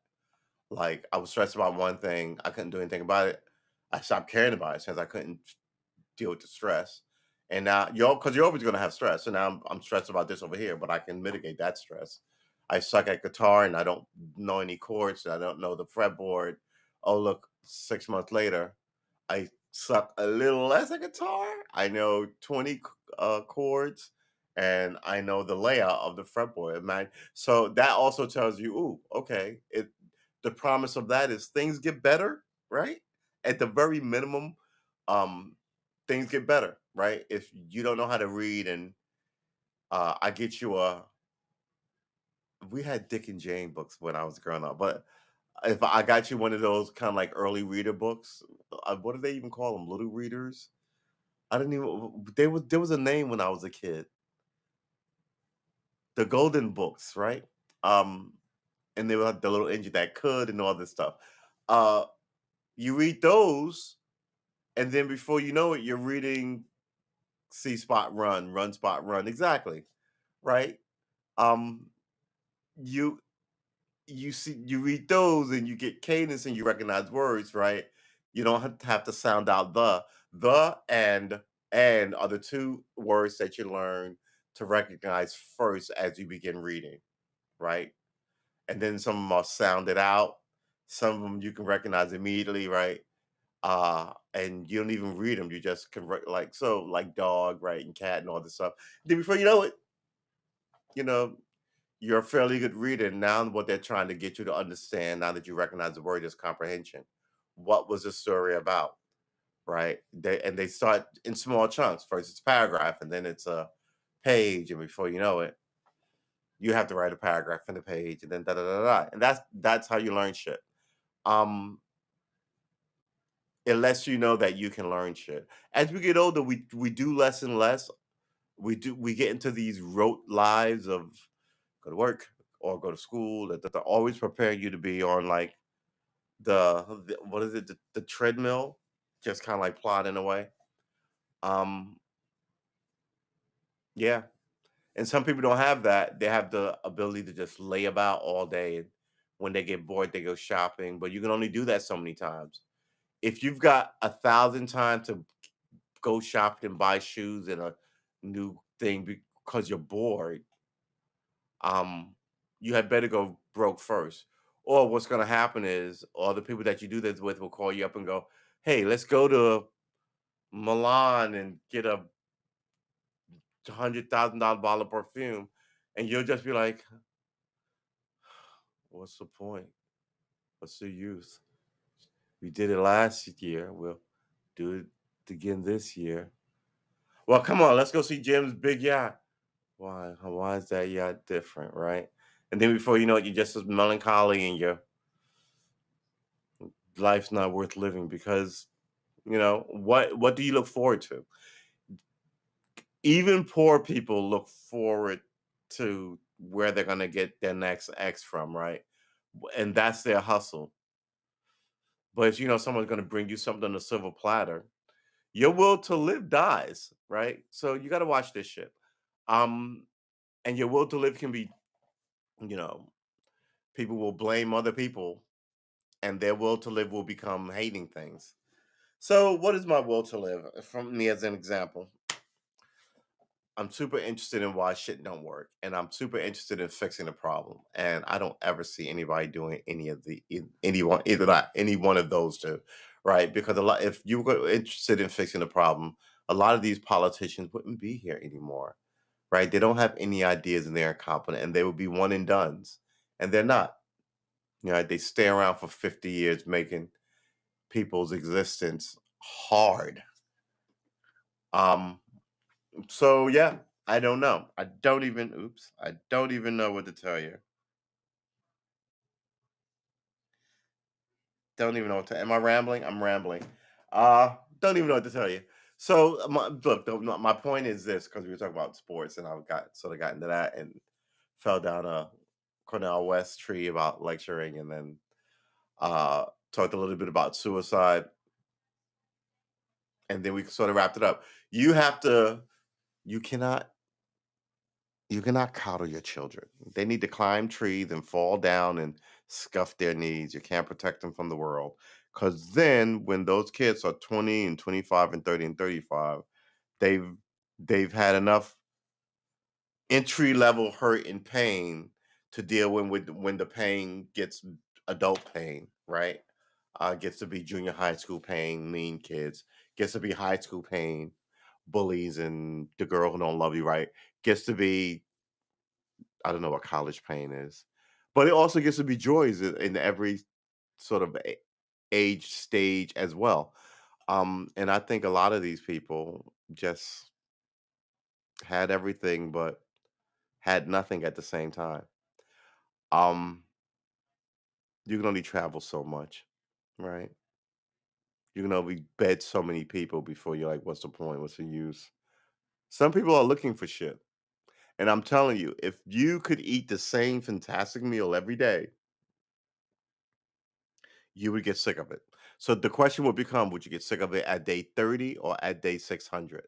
Like I was stressed about one thing, I couldn't do anything about it. I stopped caring about it since I couldn't deal with the stress. And now because you're always gonna have stress. So now I'm stressed about this over here, but I can mitigate that stress. I suck at guitar and I don't know any chords. I don't know the fretboard. Oh look, 6 months later, I suck a little less at guitar. I know 20 chords and I know the layout of the fretboard. Man, so that also tells you, ooh, okay. The promise of that is things get better, right? At the very minimum, um, things get better, right? If you don't know how to read and I get you a we had Dick and Jane books when I was growing up, but if I got you one of those kind of like early reader books, what do they even call them? Little readers? I didn't even. There was a name when I was a kid. The Golden Books, right? Um, and they were like the little engine that could and all this stuff. Uh, You read those, and then before you know it, you're reading see spot run spot run. Exactly. Right. Um, you you read those and you get cadence and you recognize words, right? You don't have to sound out the and are the two words that you learn to recognize first as you begin reading, right? And then some of them are sounded out. Some of them you can recognize immediately, right? And you don't even read them. You just can like so like dog, right, and cat and all this stuff. Then before you know it, you know you're a fairly good reader. Now, what they're trying to get you to understand, now that you recognize the word, is comprehension. What was the story about? Right? They start in small chunks. First, it's a paragraph, and then it's a page, and before you know it, you have to write a paragraph in the page, and then da da da da. And that's how you learn shit. Um, it lets you know that you can learn shit. As we get older, we do less and less. We get into these rote lives of go to work or go to school that they're always preparing you to be on like the what is it the treadmill, just kind of like plodding away. Um, yeah, and some people don't have that. They have the ability to just lay about all day, and when they get bored, they go shopping. But you can only do that so many times. If you've got 1,000 times to go shopping and buy shoes and a new thing because you're bored, um, you had better go broke first. Or what's going to happen is all the people that you do this with will call you up and go, "Hey, let's go to Milan and get a $100,000 bottle of perfume," and you'll just be like, "What's the point? What's the use? We did it last year. We'll do it again this year. Well, come on, let's go see Jim's big yacht. Why? Why is that yacht different, right?" And then before you know it, you're just as melancholy and your life's not worth living because what do you look forward to? Even poor people look forward to where they're gonna get their next X from, right? And that's their hustle. But if you know someone's gonna bring you something on a silver platter, your will to live dies, right? So you gotta watch this shit. Um, and your will to live can be, you know, people will blame other people and their will to live will become hating things. So what is my will to live? From me as an example. I'm super interested in why shit don't work, and I'm super interested in fixing the problem. And I don't ever see anybody doing any of anyone either not any one of those two, right? Because a lot if you were interested in fixing the problem, a lot of these politicians wouldn't be here anymore, right? They don't have any ideas and they're incompetent, and they would be one and duns, and they're not. They stay around for 50 years making people's existence hard. Um, So yeah, I don't know. I don't even know what to tell you. Don't even know what to am I rambling? I'm rambling. Don't even know what to tell you. So look, my point is this because we were talking about sports and I got into that and fell down a Cornell West tree about lecturing and then talked a little bit about suicide and then we sort of wrapped it up. You have to you cannot You cannot coddle your children. They need to climb trees and fall down and scuff their knees. You can't protect them from the world. Because then, when those kids are 20 and 25 and 30 and 35, they've they've had enough entry level hurt and pain to deal with when the pain gets adult pain, right? Gets to be junior high school pain, mean kids. Gets to be high school pain, bullies and the girl who don't love you, right? Gets to be I don't know what college pain is, but it also gets to be joys in every sort of age stage as well. And I think a lot of these people just had everything, but had nothing at the same time. Um, you can only travel so much, right? You can only bed so many people before you're like, what's the point? What's the use? Some people are looking for shit. And I'm telling you, if you could eat the same fantastic meal every day, you would get sick of it. So the question would become, would you get sick of it at day 30 or at day 600?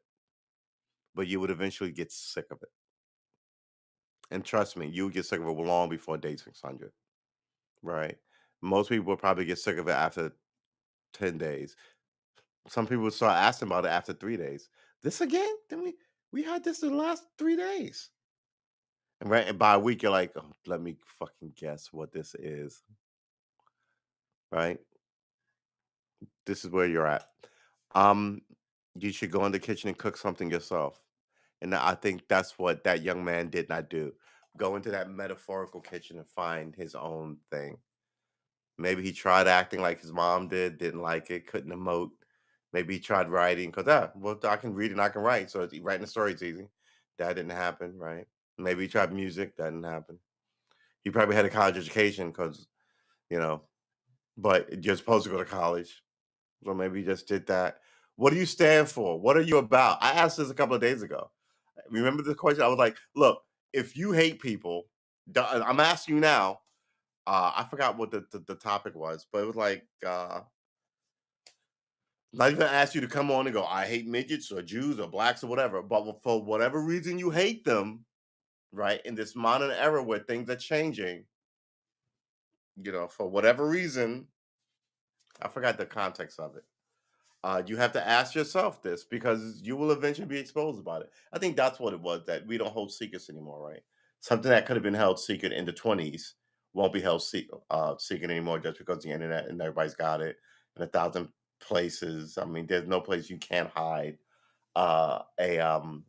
But you would eventually get sick of it. And trust me, you would get sick of it long before day 600, right? Most people would probably get sick of it after 10 days. Some people would start asking about it after 3 days. "This again? Then we had this in the last 3 days." And right and by a week, you're like, "Oh, let me fucking guess what this is," right? This is where you're at. Um, you should go in the kitchen and cook something yourself. And I think that's what that young man did not do. Go into that metaphorical kitchen and find his own thing. Maybe he tried acting like his mom did, didn't like it, couldn't emote. Maybe he tried writing because, well, I can read and I can write. So writing a story is easy. That didn't happen, right? Maybe he tried music. That didn't happen. He probably had a college education because, you know, but you're supposed to go to college. So maybe he just did that. What do you stand for? What are you about? I asked this a couple of days ago. Remember the question? I was like, look, if you hate people, I'm asking you now. I forgot what the topic was, but it was like, not even ask you to come on and go, I hate midgets or Jews or blacks or whatever. But for whatever reason you hate them, right? In this modern era where things are changing, for whatever reason, I forgot the context of it. You have to ask yourself this because you will eventually be exposed about it. I think that's what it was, that we don't hold secrets anymore, right? Something that could have been held secret in the 20s won't be held secret anymore just because the internet and everybody's got it in a thousand places. I mean, there's no place you can't hide uh, a um,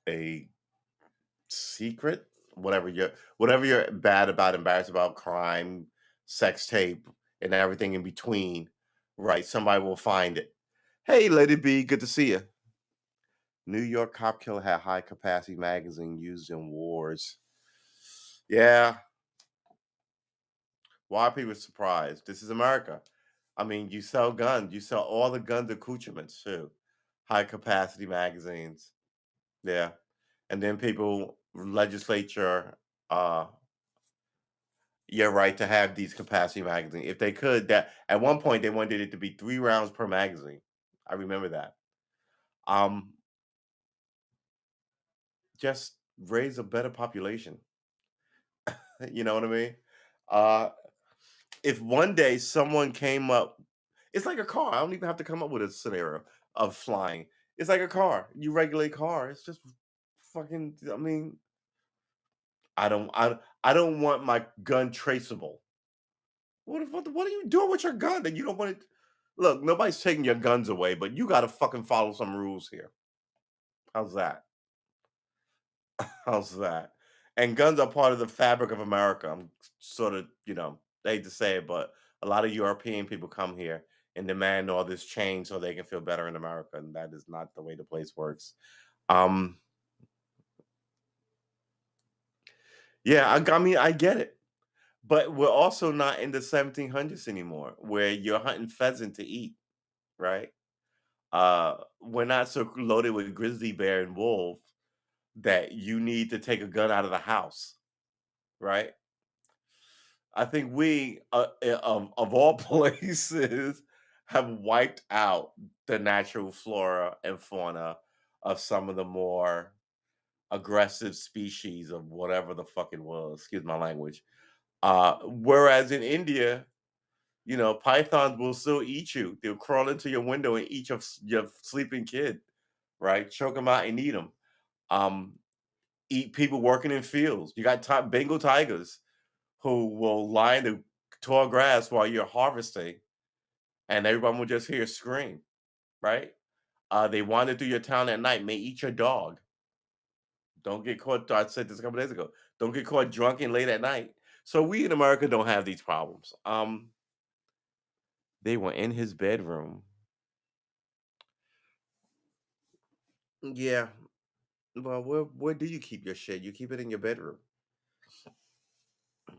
a secret, whatever you're bad about, embarrassed about, crime, sex tape, and everything in between, right? Somebody will find it. Hey, Lady B, good to see you. New York cop killer had high capacity magazine used in wars. Yeah, why are people surprised? This is America. I mean, you sell guns, you sell all the guns accoutrements too. High capacity magazines. Yeah. And then people legislature you're right to have these capacity magazines. If they could, that at one point they wanted it to be 3 rounds per magazine. I remember that. Um, just raise a better population. You know what I mean? Uh, if one day someone came up, it's like a car. I don't even have to come up with a scenario of flying. It's like a car. You regulate car. It's just fucking. I mean, I don't want my gun traceable. What are you doing with your gun that you don't want it? Look, nobody's taking your guns away, but you got to fucking follow some rules here. How's that? How's that? And guns are part of the fabric of America. I'm sort of, I hate to say it, but a lot of European people come here and demand all this change so they can feel better in America, and that is not the way the place works. Um, yeah, I mean, I get it, but we're also not in the 1700s anymore, where you're hunting pheasant to eat, right? We're not so loaded with grizzly bear and wolf that you need to take a gun out of the house, right? I think we, of all places, have wiped out the natural flora and fauna of some of the more aggressive species of whatever the fuck it was. Excuse my language. Whereas in India, pythons will still eat you. They'll crawl into your window and eat your sleeping kid, right? Choke them out and eat them. Um, Eat people working in fields. You got Bengal tigers who will lie in the tall grass while you're harvesting, and everyone will just hear a scream, right? They wander through your town at night, may eat your dog. Don't get caught. I said this a couple days ago. Don't get caught drunk and late at night. So we in America don't have these problems. They were in his bedroom. Yeah. Well, where do you keep your shit? You keep it in your bedroom.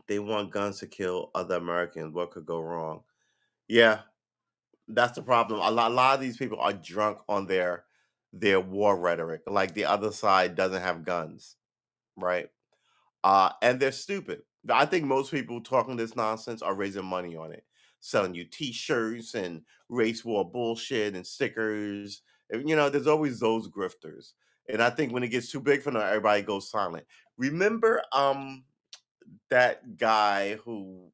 They want guns to kill other Americans. What could go wrong? Yeah, that's the problem. A lot of these people are drunk on their war rhetoric. Like the other side doesn't have guns, right? And they're stupid. I think most people talking this nonsense are raising money on it. selling you T-shirts and race war bullshit and stickers. And, there's always those grifters. And I think when it gets too big for them, everybody goes silent. Remember, that guy who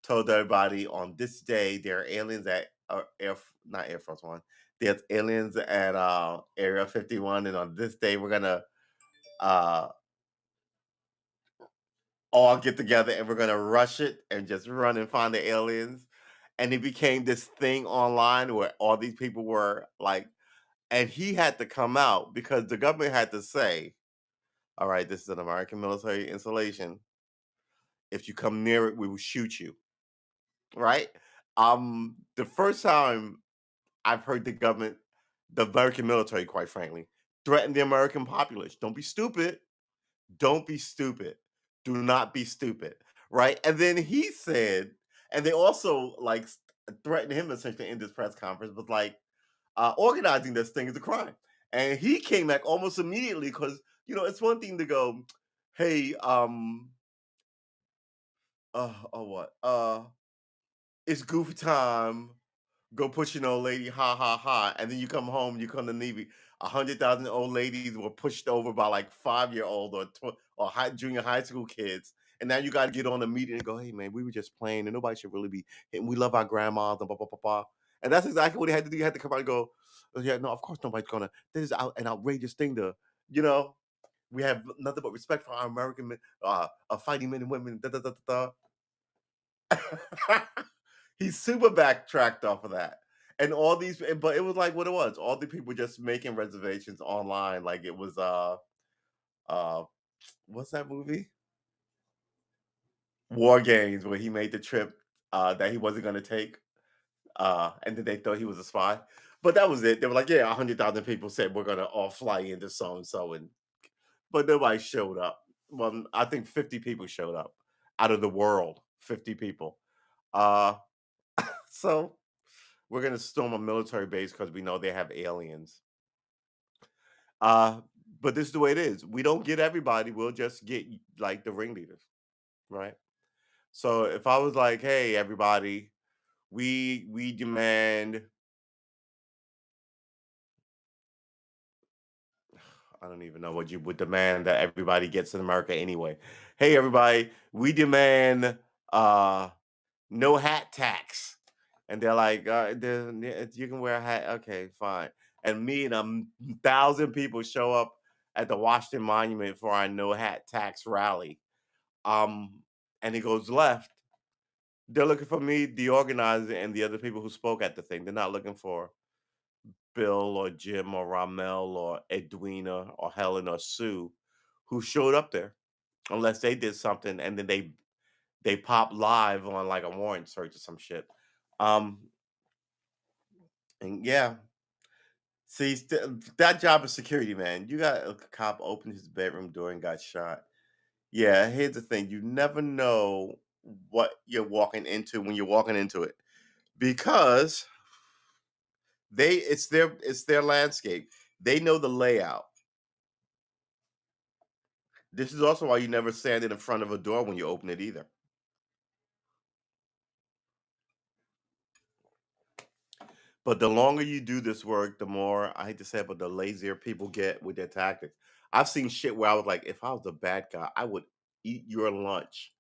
told everybody on this day there are aliens at not Air Force One. There's aliens at Area 51, and on this day we're gonna uh all get together and we're gonna rush it and just run and find the aliens. And it became this thing online where all these people were like, and he had to come out because the government had to say, all right, this is an American military installation. If you come near it, we will shoot you. Right? The first time I've heard the American military, quite frankly, threaten the American populace. Don't be stupid. Don't be stupid. Do not be stupid. Right? And then he said, and they also threatened him essentially in this press conference, was like, organizing this thing is a crime. And he came back almost immediately because, it's one thing to go, hey, oh, what? It's goofy time. Go push an old lady, ha ha ha, and then you come home, you come to Navy. 100,000 old ladies were pushed over by like 5-year-old or junior high school kids, and now you got to get on the meeting and go, "Hey man, we were just playing, and nobody should really be. And we love our grandmas and blah blah blah blah." And that's exactly what he had to do. He had to come out and go, "Oh, yeah, no, of course nobody's gonna. This is an outrageous thing to, you know." We have nothing but respect for our American men, fighting men and women. Da, da, da, da, da. He's super backtracked off of that. And all these, but it was like what it was. All the people just making reservations online, like it was uh, what's that movie? War Games, where he made the trip that he wasn't gonna take, and then they thought he was a spy. But that was it. They were like, yeah, 100,000 people said we're gonna all fly into so and so, and but nobody showed up. Well, I think 50 people showed up out of the world. 50 people. Uh, so we're gonna storm a military base because we know they have aliens. Uh, but this is the way it is. We don't get everybody. We'll just get like the ringleaders, right? So if I was like, "Hey, everybody, we demand," I don't even know what you would demand that everybody gets in America anyway. Hey, everybody, we demand uh no hat tax. And they're like, you can wear a hat. Okay, fine. And me and 1,000 people show up at the Washington Monument for our no hat tax rally. And it goes left. They're looking for me, the organizer, and the other people who spoke at the thing. They're not looking for Bill or Jim or Ramel or Edwina or Helen or Sue who showed up there, unless they did something and then they pop live on like a warrant search or some shit. Um, and yeah, see, that job is security, man. You got a cop open his bedroom door and got shot. Yeah, here's the thing: you never know what you're walking into when you're walking into it because it's their landscape. They know the layout. This is also why you never stand in front of a door when you open it either. But the longer you do this work, the more I hate to say it, but the lazier people get with their tactics. I've seen shit where I was like, if I was the bad guy, I would eat your lunch.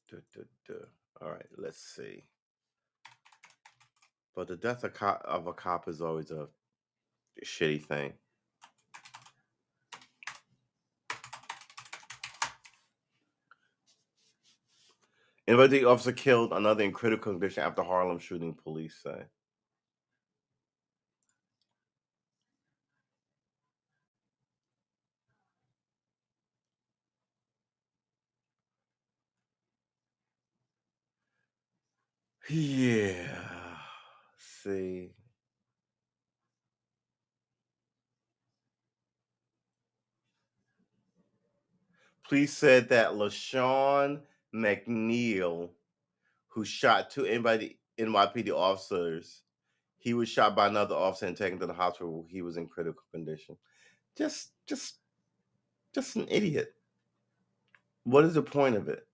Duh, duh, duh. All right, let's see. But the death of a cop is always a shitty thing. Anybody officer killed, another in critical condition after Harlem shooting, police say. Yeah. See. Police said that LaShawn McNeil, who shot two NYPD officers, he was shot by another officer and taken to the hospital. He was in critical condition. Just, just, just an idiot. What is the point of it?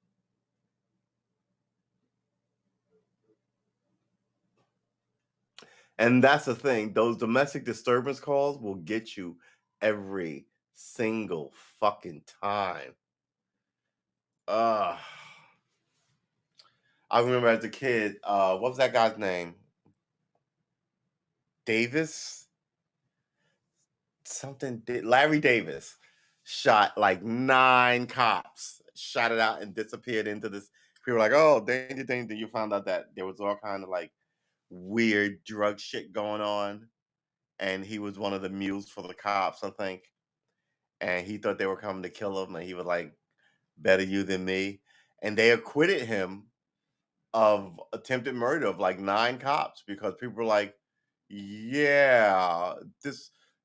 And that's the thing. Those domestic disturbance calls will get you every single fucking time. Ugh. I remember as a kid, what was that guy's name? Davis? Larry Davis shot like 9 cops, shot it out and disappeared into this. People were like, oh, danger, danger. You found out that there was all kind of like weird drug shit going on. And he was one of the mules for the cops, I think. And he thought they were coming to kill him. And he was like, better you than me. And they acquitted him of attempted murder of like 9 cops because people were like, yeah,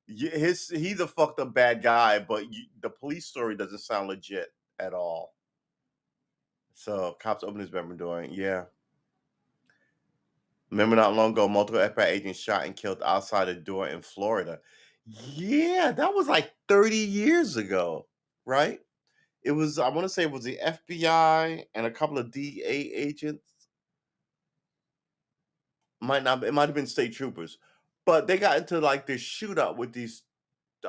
he's a fucked up bad guy, but the police story doesn't sound legit at all. So cops opened his bedroom door and yeah. Remember not long ago, multiple FBI agents shot and killed outside a door in Florida. Yeah, that was like 30 years ago, right? It was, I want to say it was the FBI and a couple of DA agents. Might not, it might have been state troopers, but they got into like this shootout with these,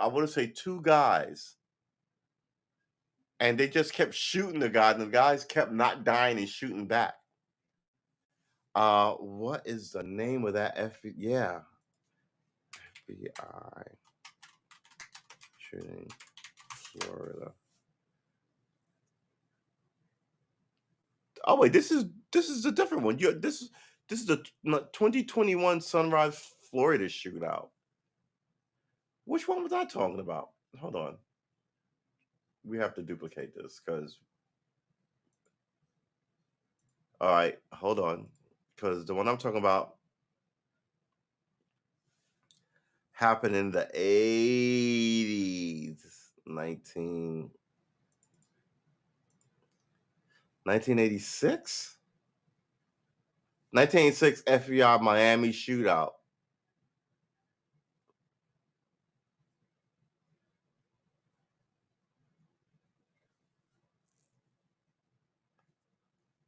I want to say 2 guys, and they just kept shooting the guys, and the guys kept not dying and shooting back. What is the name of that yeah, FBI shooting Florida. Oh wait, this is a different one. This is the 2021 Sunrise Florida shootout. Which one was I talking about? Hold on. We have to duplicate this because all right, hold on. Because the one I'm talking about happened in the 80s. 1986? 1986 FBI Miami shootout.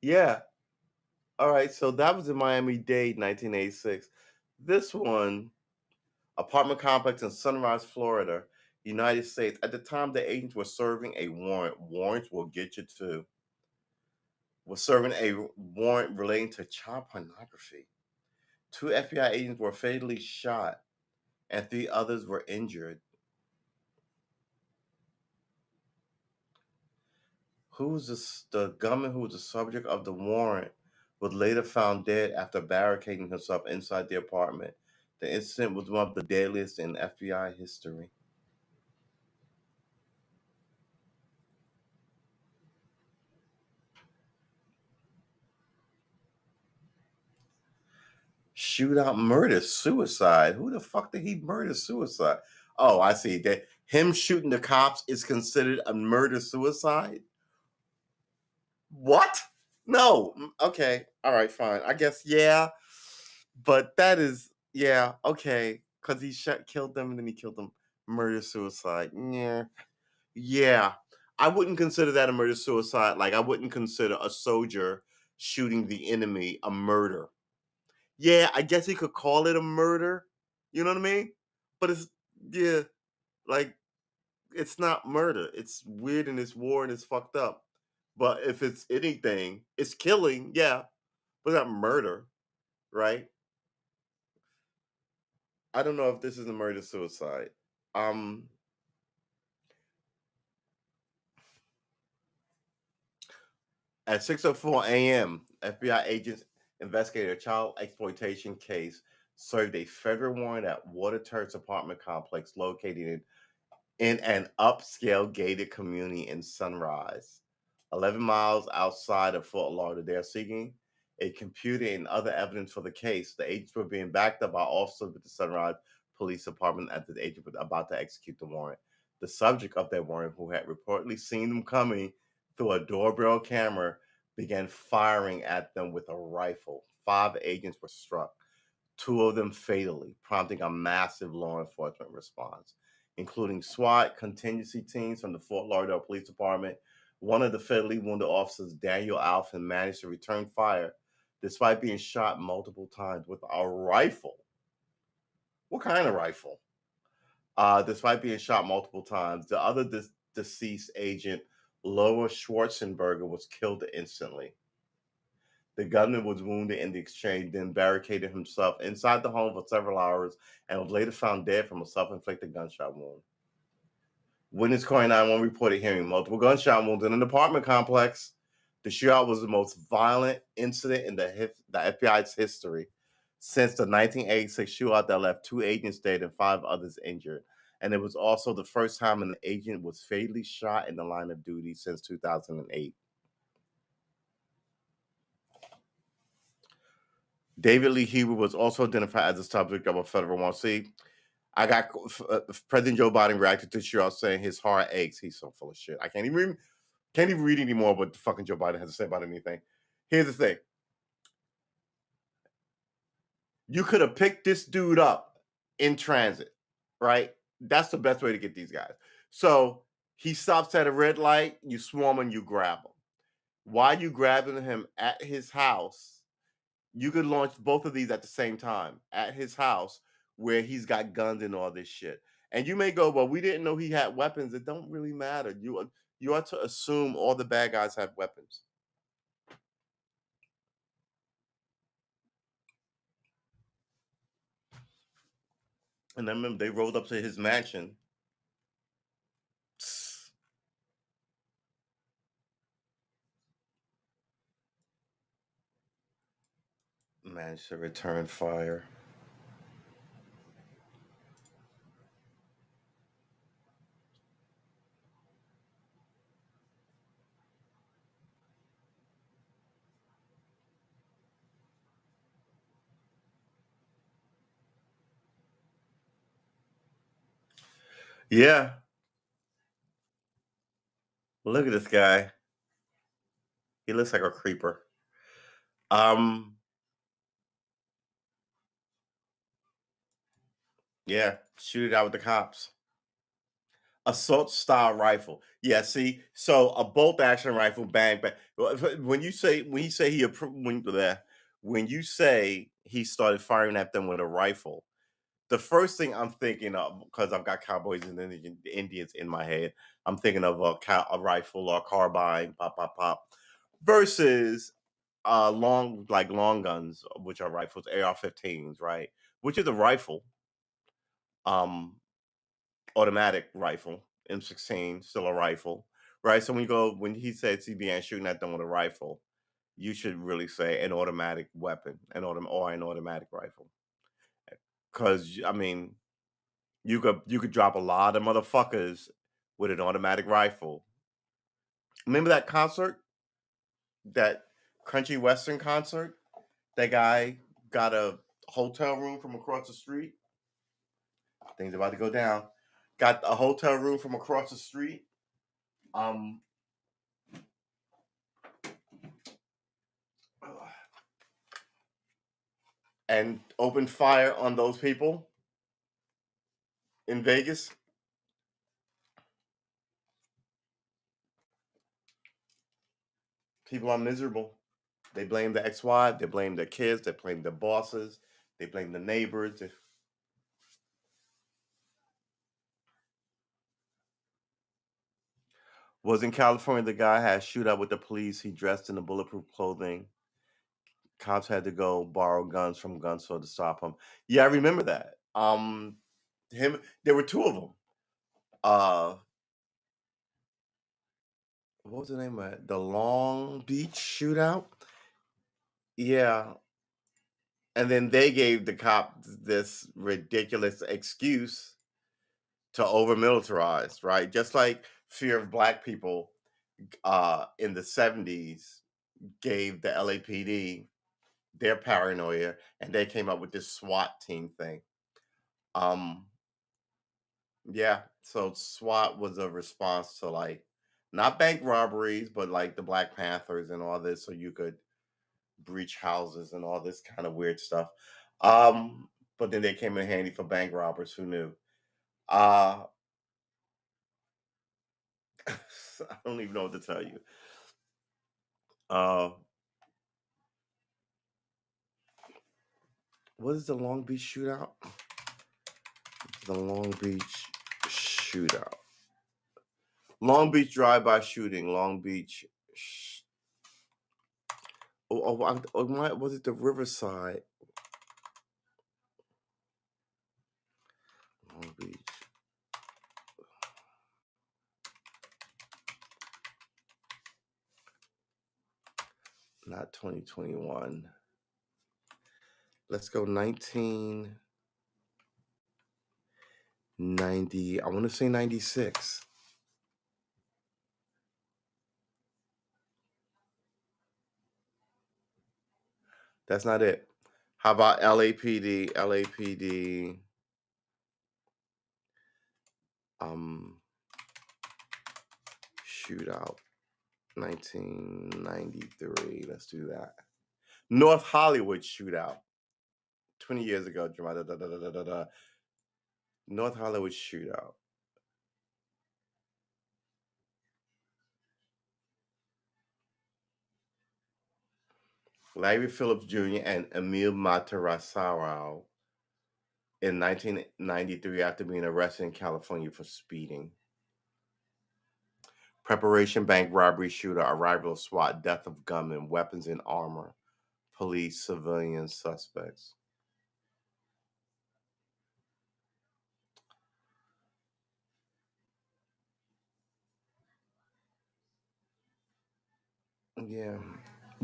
Yeah. All right. So that was in Miami-Dade, 1986. This one, apartment complex in Sunrise, Florida, United States. At the time, the agents were serving a warrant. Warrants will get you to. Was serving a warrant relating to child pornography. 2 FBI agents were fatally shot, and 3 others were injured. The gunman who was the subject of the warrant was later found dead after barricading himself inside the apartment. The incident was one of the deadliest in FBI history. Shootout, murder, suicide. Who the fuck did he murder, suicide? Oh, I see. That him shooting the cops is considered a murder suicide? What? No. Okay. All right, fine. I guess yeah. But that is yeah, okay. Cause he killed them and then he killed them. Murder suicide. Yeah. Yeah. I wouldn't consider that a murder suicide. Like I wouldn't consider a soldier shooting the enemy a murder. Yeah, I guess you could call it a murder. You know what I mean? But it's yeah, like it's not murder. It's weird and it's war and it's fucked up. But if it's anything, it's killing, yeah, but not murder, right? I don't know if this is a murder suicide. Um, at 6:04 a.m., FBI agents investigated a child exploitation case, served a federal warrant at Water Terrace apartment complex located in an upscale gated community in Sunrise, 11 miles outside of Fort Lauderdale. They're seeking a computer and other evidence for the case. The agents were being backed up by officers with the Sunrise Police Department as the agent was about to execute the warrant. The subject of that warrant, who had reportedly seen them coming through a doorbell camera, began firing at them with a rifle. 5 agents were struck, 2 of them fatally, prompting a massive law enforcement response, including SWAT contingency teams from the Fort Lauderdale Police Department, One of the fatally wounded officers, Daniel Alfin, managed to return fire despite being shot multiple times with a rifle. What kind of rifle? Despite being shot multiple times, the other deceased agent, Loa Schwarzenberger, was killed instantly. The gunman was wounded in the exchange, then barricaded himself inside the home for several hours and was later found dead from a self inflicted gunshot wound. Witness calling 911 reported hearing multiple gunshot wounds in an apartment complex. The shootout was the most violent incident in the FBI's history since the 1986 shootout that left 2 agents dead and 5 others injured. And it was also the first time an agent was fatally shot in the line of duty since 2008. David Lee Huber was also identified as the subject of a federal warrant. See, I got President Joe Biden reacted to the shootout saying his heart aches. He's so full of shit. I can't even read anymore what the fucking Joe Biden has to say about anything. Here's the thing. You could have picked this dude up in transit, right? That's the best way to get these guys. So he stops at a red light, you swarm and you grab him. While you grabbing him at his house, you could launch both of these at the same time at his house where he's got guns and all this shit. And you may go, well, we didn't know he had weapons. It don't really matter. You ought to assume all the bad guys have weapons. And I remember they rolled up to his mansion. Managed to return fire. Yeah. Look at this guy. He looks like a creeper. Yeah, shoot it out with the cops. Assault style rifle. Yeah, see, so a bolt action rifle, bang bang. When you say when you say he started firing at them with a rifle, the first thing I'm thinking of, because I've got cowboys and Indians in my head, I'm thinking of a rifle or a carbine, pop pop pop, versus long guns, which are rifles, AR-15s, right? Which is a rifle, um, automatic rifle, M16, still a rifle, right? So when he says he began shooting at them with a rifle, you should really say an automatic weapon, or an automatic rifle, because I mean, you could drop a lot of motherfuckers with an automatic rifle. Remember that concert, that country western concert? That guy got a hotel room from across the street. Things about to go down. Got a hotel room from across the street. Um, and opened fire on those people in Vegas. People are miserable. They blame the ex-wife, they blame their kids, they blame their bosses, they blame the neighbors. Was in California, the guy had a shootout with the police. He dressed in the bulletproof clothing. Cops had to go borrow guns from gun store to stop him. Yeah, I remember that. There were two of them. Uh, what was the name of it? The Long Beach shootout. Yeah, and then they gave the cop this ridiculous excuse to over militarize, right? Just like fear of black people in the 70s gave the LAPD their paranoia, and they came up with this SWAT team thing. Um, yeah, so SWAT was a response to, like, not bank robberies, but like the Black Panthers and all this, so you could breach houses and all this kind of weird stuff. But then they came in handy for bank robbers. Who knew? Uh, I don't even know what to tell you. Uh, what is the Long Beach shootout? The Long Beach shootout. Long Beach drive-by shooting. Long Beach. Was it the Riverside? Long Beach. Not 2021. Let's go 1990. I want to say 96. That's not it. How about LAPD? LAPD. Shootout. 1993. Let's do that. North Hollywood shootout. 20 years ago. North Hollywood shootout. Larry Phillips Jr. and Emil Matarazzo in 1993 after being arrested in California for speeding. Preparation bank robbery shooter, arrival of SWAT, death of gunman, weapons and armor, police, civilian suspects. Yeah.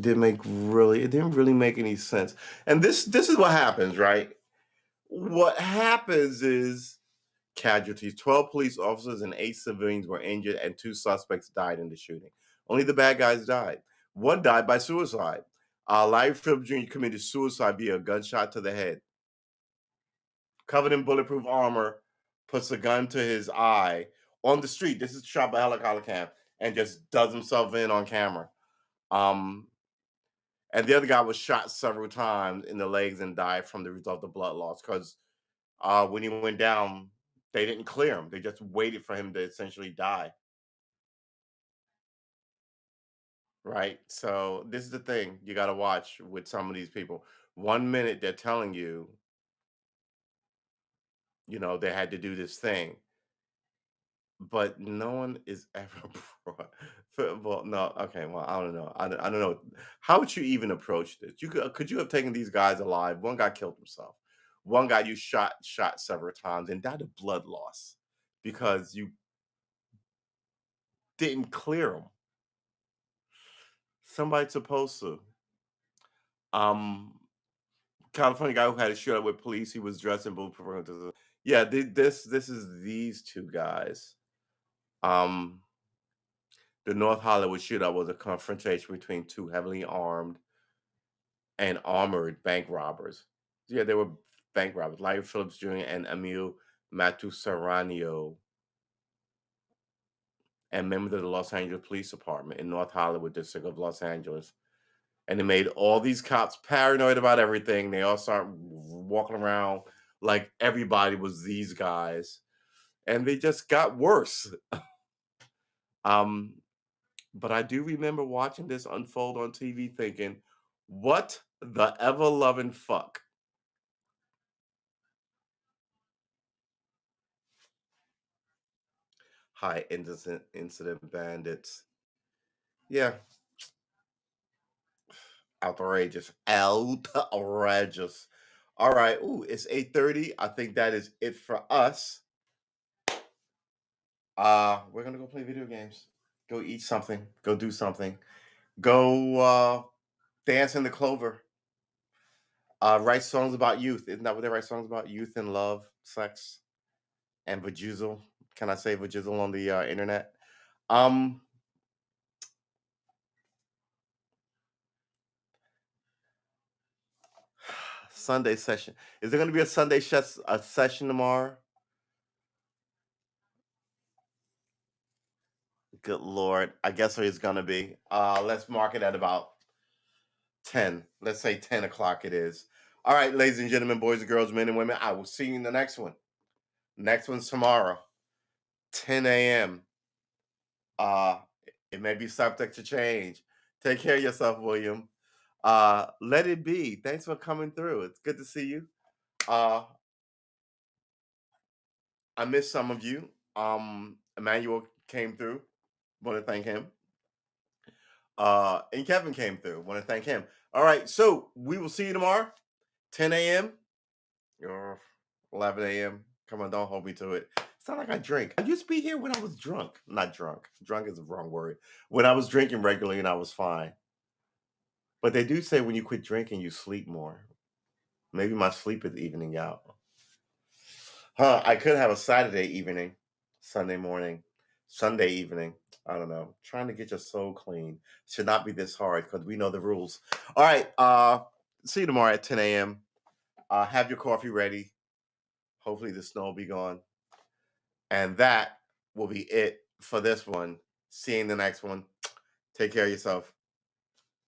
It didn't really make any sense. And this is what happens, right? What happens is casualties. 12 police officers and 8 civilians were injured, and 2 suspects died in the shooting. Only the bad guys died. One died by suicide. Larry Phillips Jr. committed suicide via a gunshot to the head. Covered in bulletproof armor, puts a gun to his eye on the street. This is shot by helicopter cam, and just does himself in on camera. And the other guy was shot several times in the legs and died from the result of blood loss because when he went down, they didn't clear him. They just waited for him to essentially die. Right. So this is the thing you got to watch with some of these people. 1 minute they're telling you, they had to do this thing, but no one is ever brought. Well, no, okay. Well, I don't know. I don't know. How would you even approach this? Could you have taken these guys alive? One guy killed himself. One guy you shot several times and died of blood loss because you didn't clear him. Somebody's supposed to. Um, California guy who had a shootout with police. He was dressed in bulletproof. Yeah, this is these two guys. Um, the North Hollywood shootout was a confrontation between two heavily armed and armored bank robbers. Yeah, they were bank robbers. Larry Phillips Jr. and Emil Matusaranio, and members of the Los Angeles Police Department in North Hollywood district of Los Angeles. And it made all these cops paranoid about everything. They all start walking around like everybody was these guys, and they just got worse. um, but I do remember watching this unfold on TV, thinking, "What the ever loving fuck?" High incident bandits. Yeah, outrageous, outrageous. All right, ooh, it's 8:30. I think that is it for us. We're gonna go play video games. Go eat something. Go do something. Go dance in the clover. Write songs about youth. Isn't that what they write songs about? Youth and love, sex, and vajizzle. Can I say vajizzle on the internet? Um, Sunday session. Is there going to be a a session tomorrow? Good Lord. I guess there is going to be. Let's mark it at about 10. Let's say 10 o'clock it is. All right, ladies and gentlemen, boys and girls, men and women, I will see you in the next one. Next one's tomorrow, 10 a.m. It may be subject to change. Take care of yourself, William. Let it be. Thanks for coming through. It's good to see you. Uh, I missed some of you. Emmanuel came through. Want to thank him. And Kevin came through. Want to thank him. All right. So we will see you tomorrow, 10 a.m. or 11 a.m. Come on, don't hold me to it. It's not like I drink. I used to be here when I was drunk. Not drunk. Drunk is the wrong word. When I was drinking regularly and I was fine. But they do say when you quit drinking, you sleep more. Maybe my sleep is evening out. Huh, I could have a Saturday evening, Sunday morning, Sunday evening. I don't know. Trying to get your soul clean should not be this hard because we know the rules. All right. See you tomorrow at 10 a.m. Have your coffee ready. Hopefully the snow will be gone. And that will be it for this one. See you in the next one. Take care of yourself.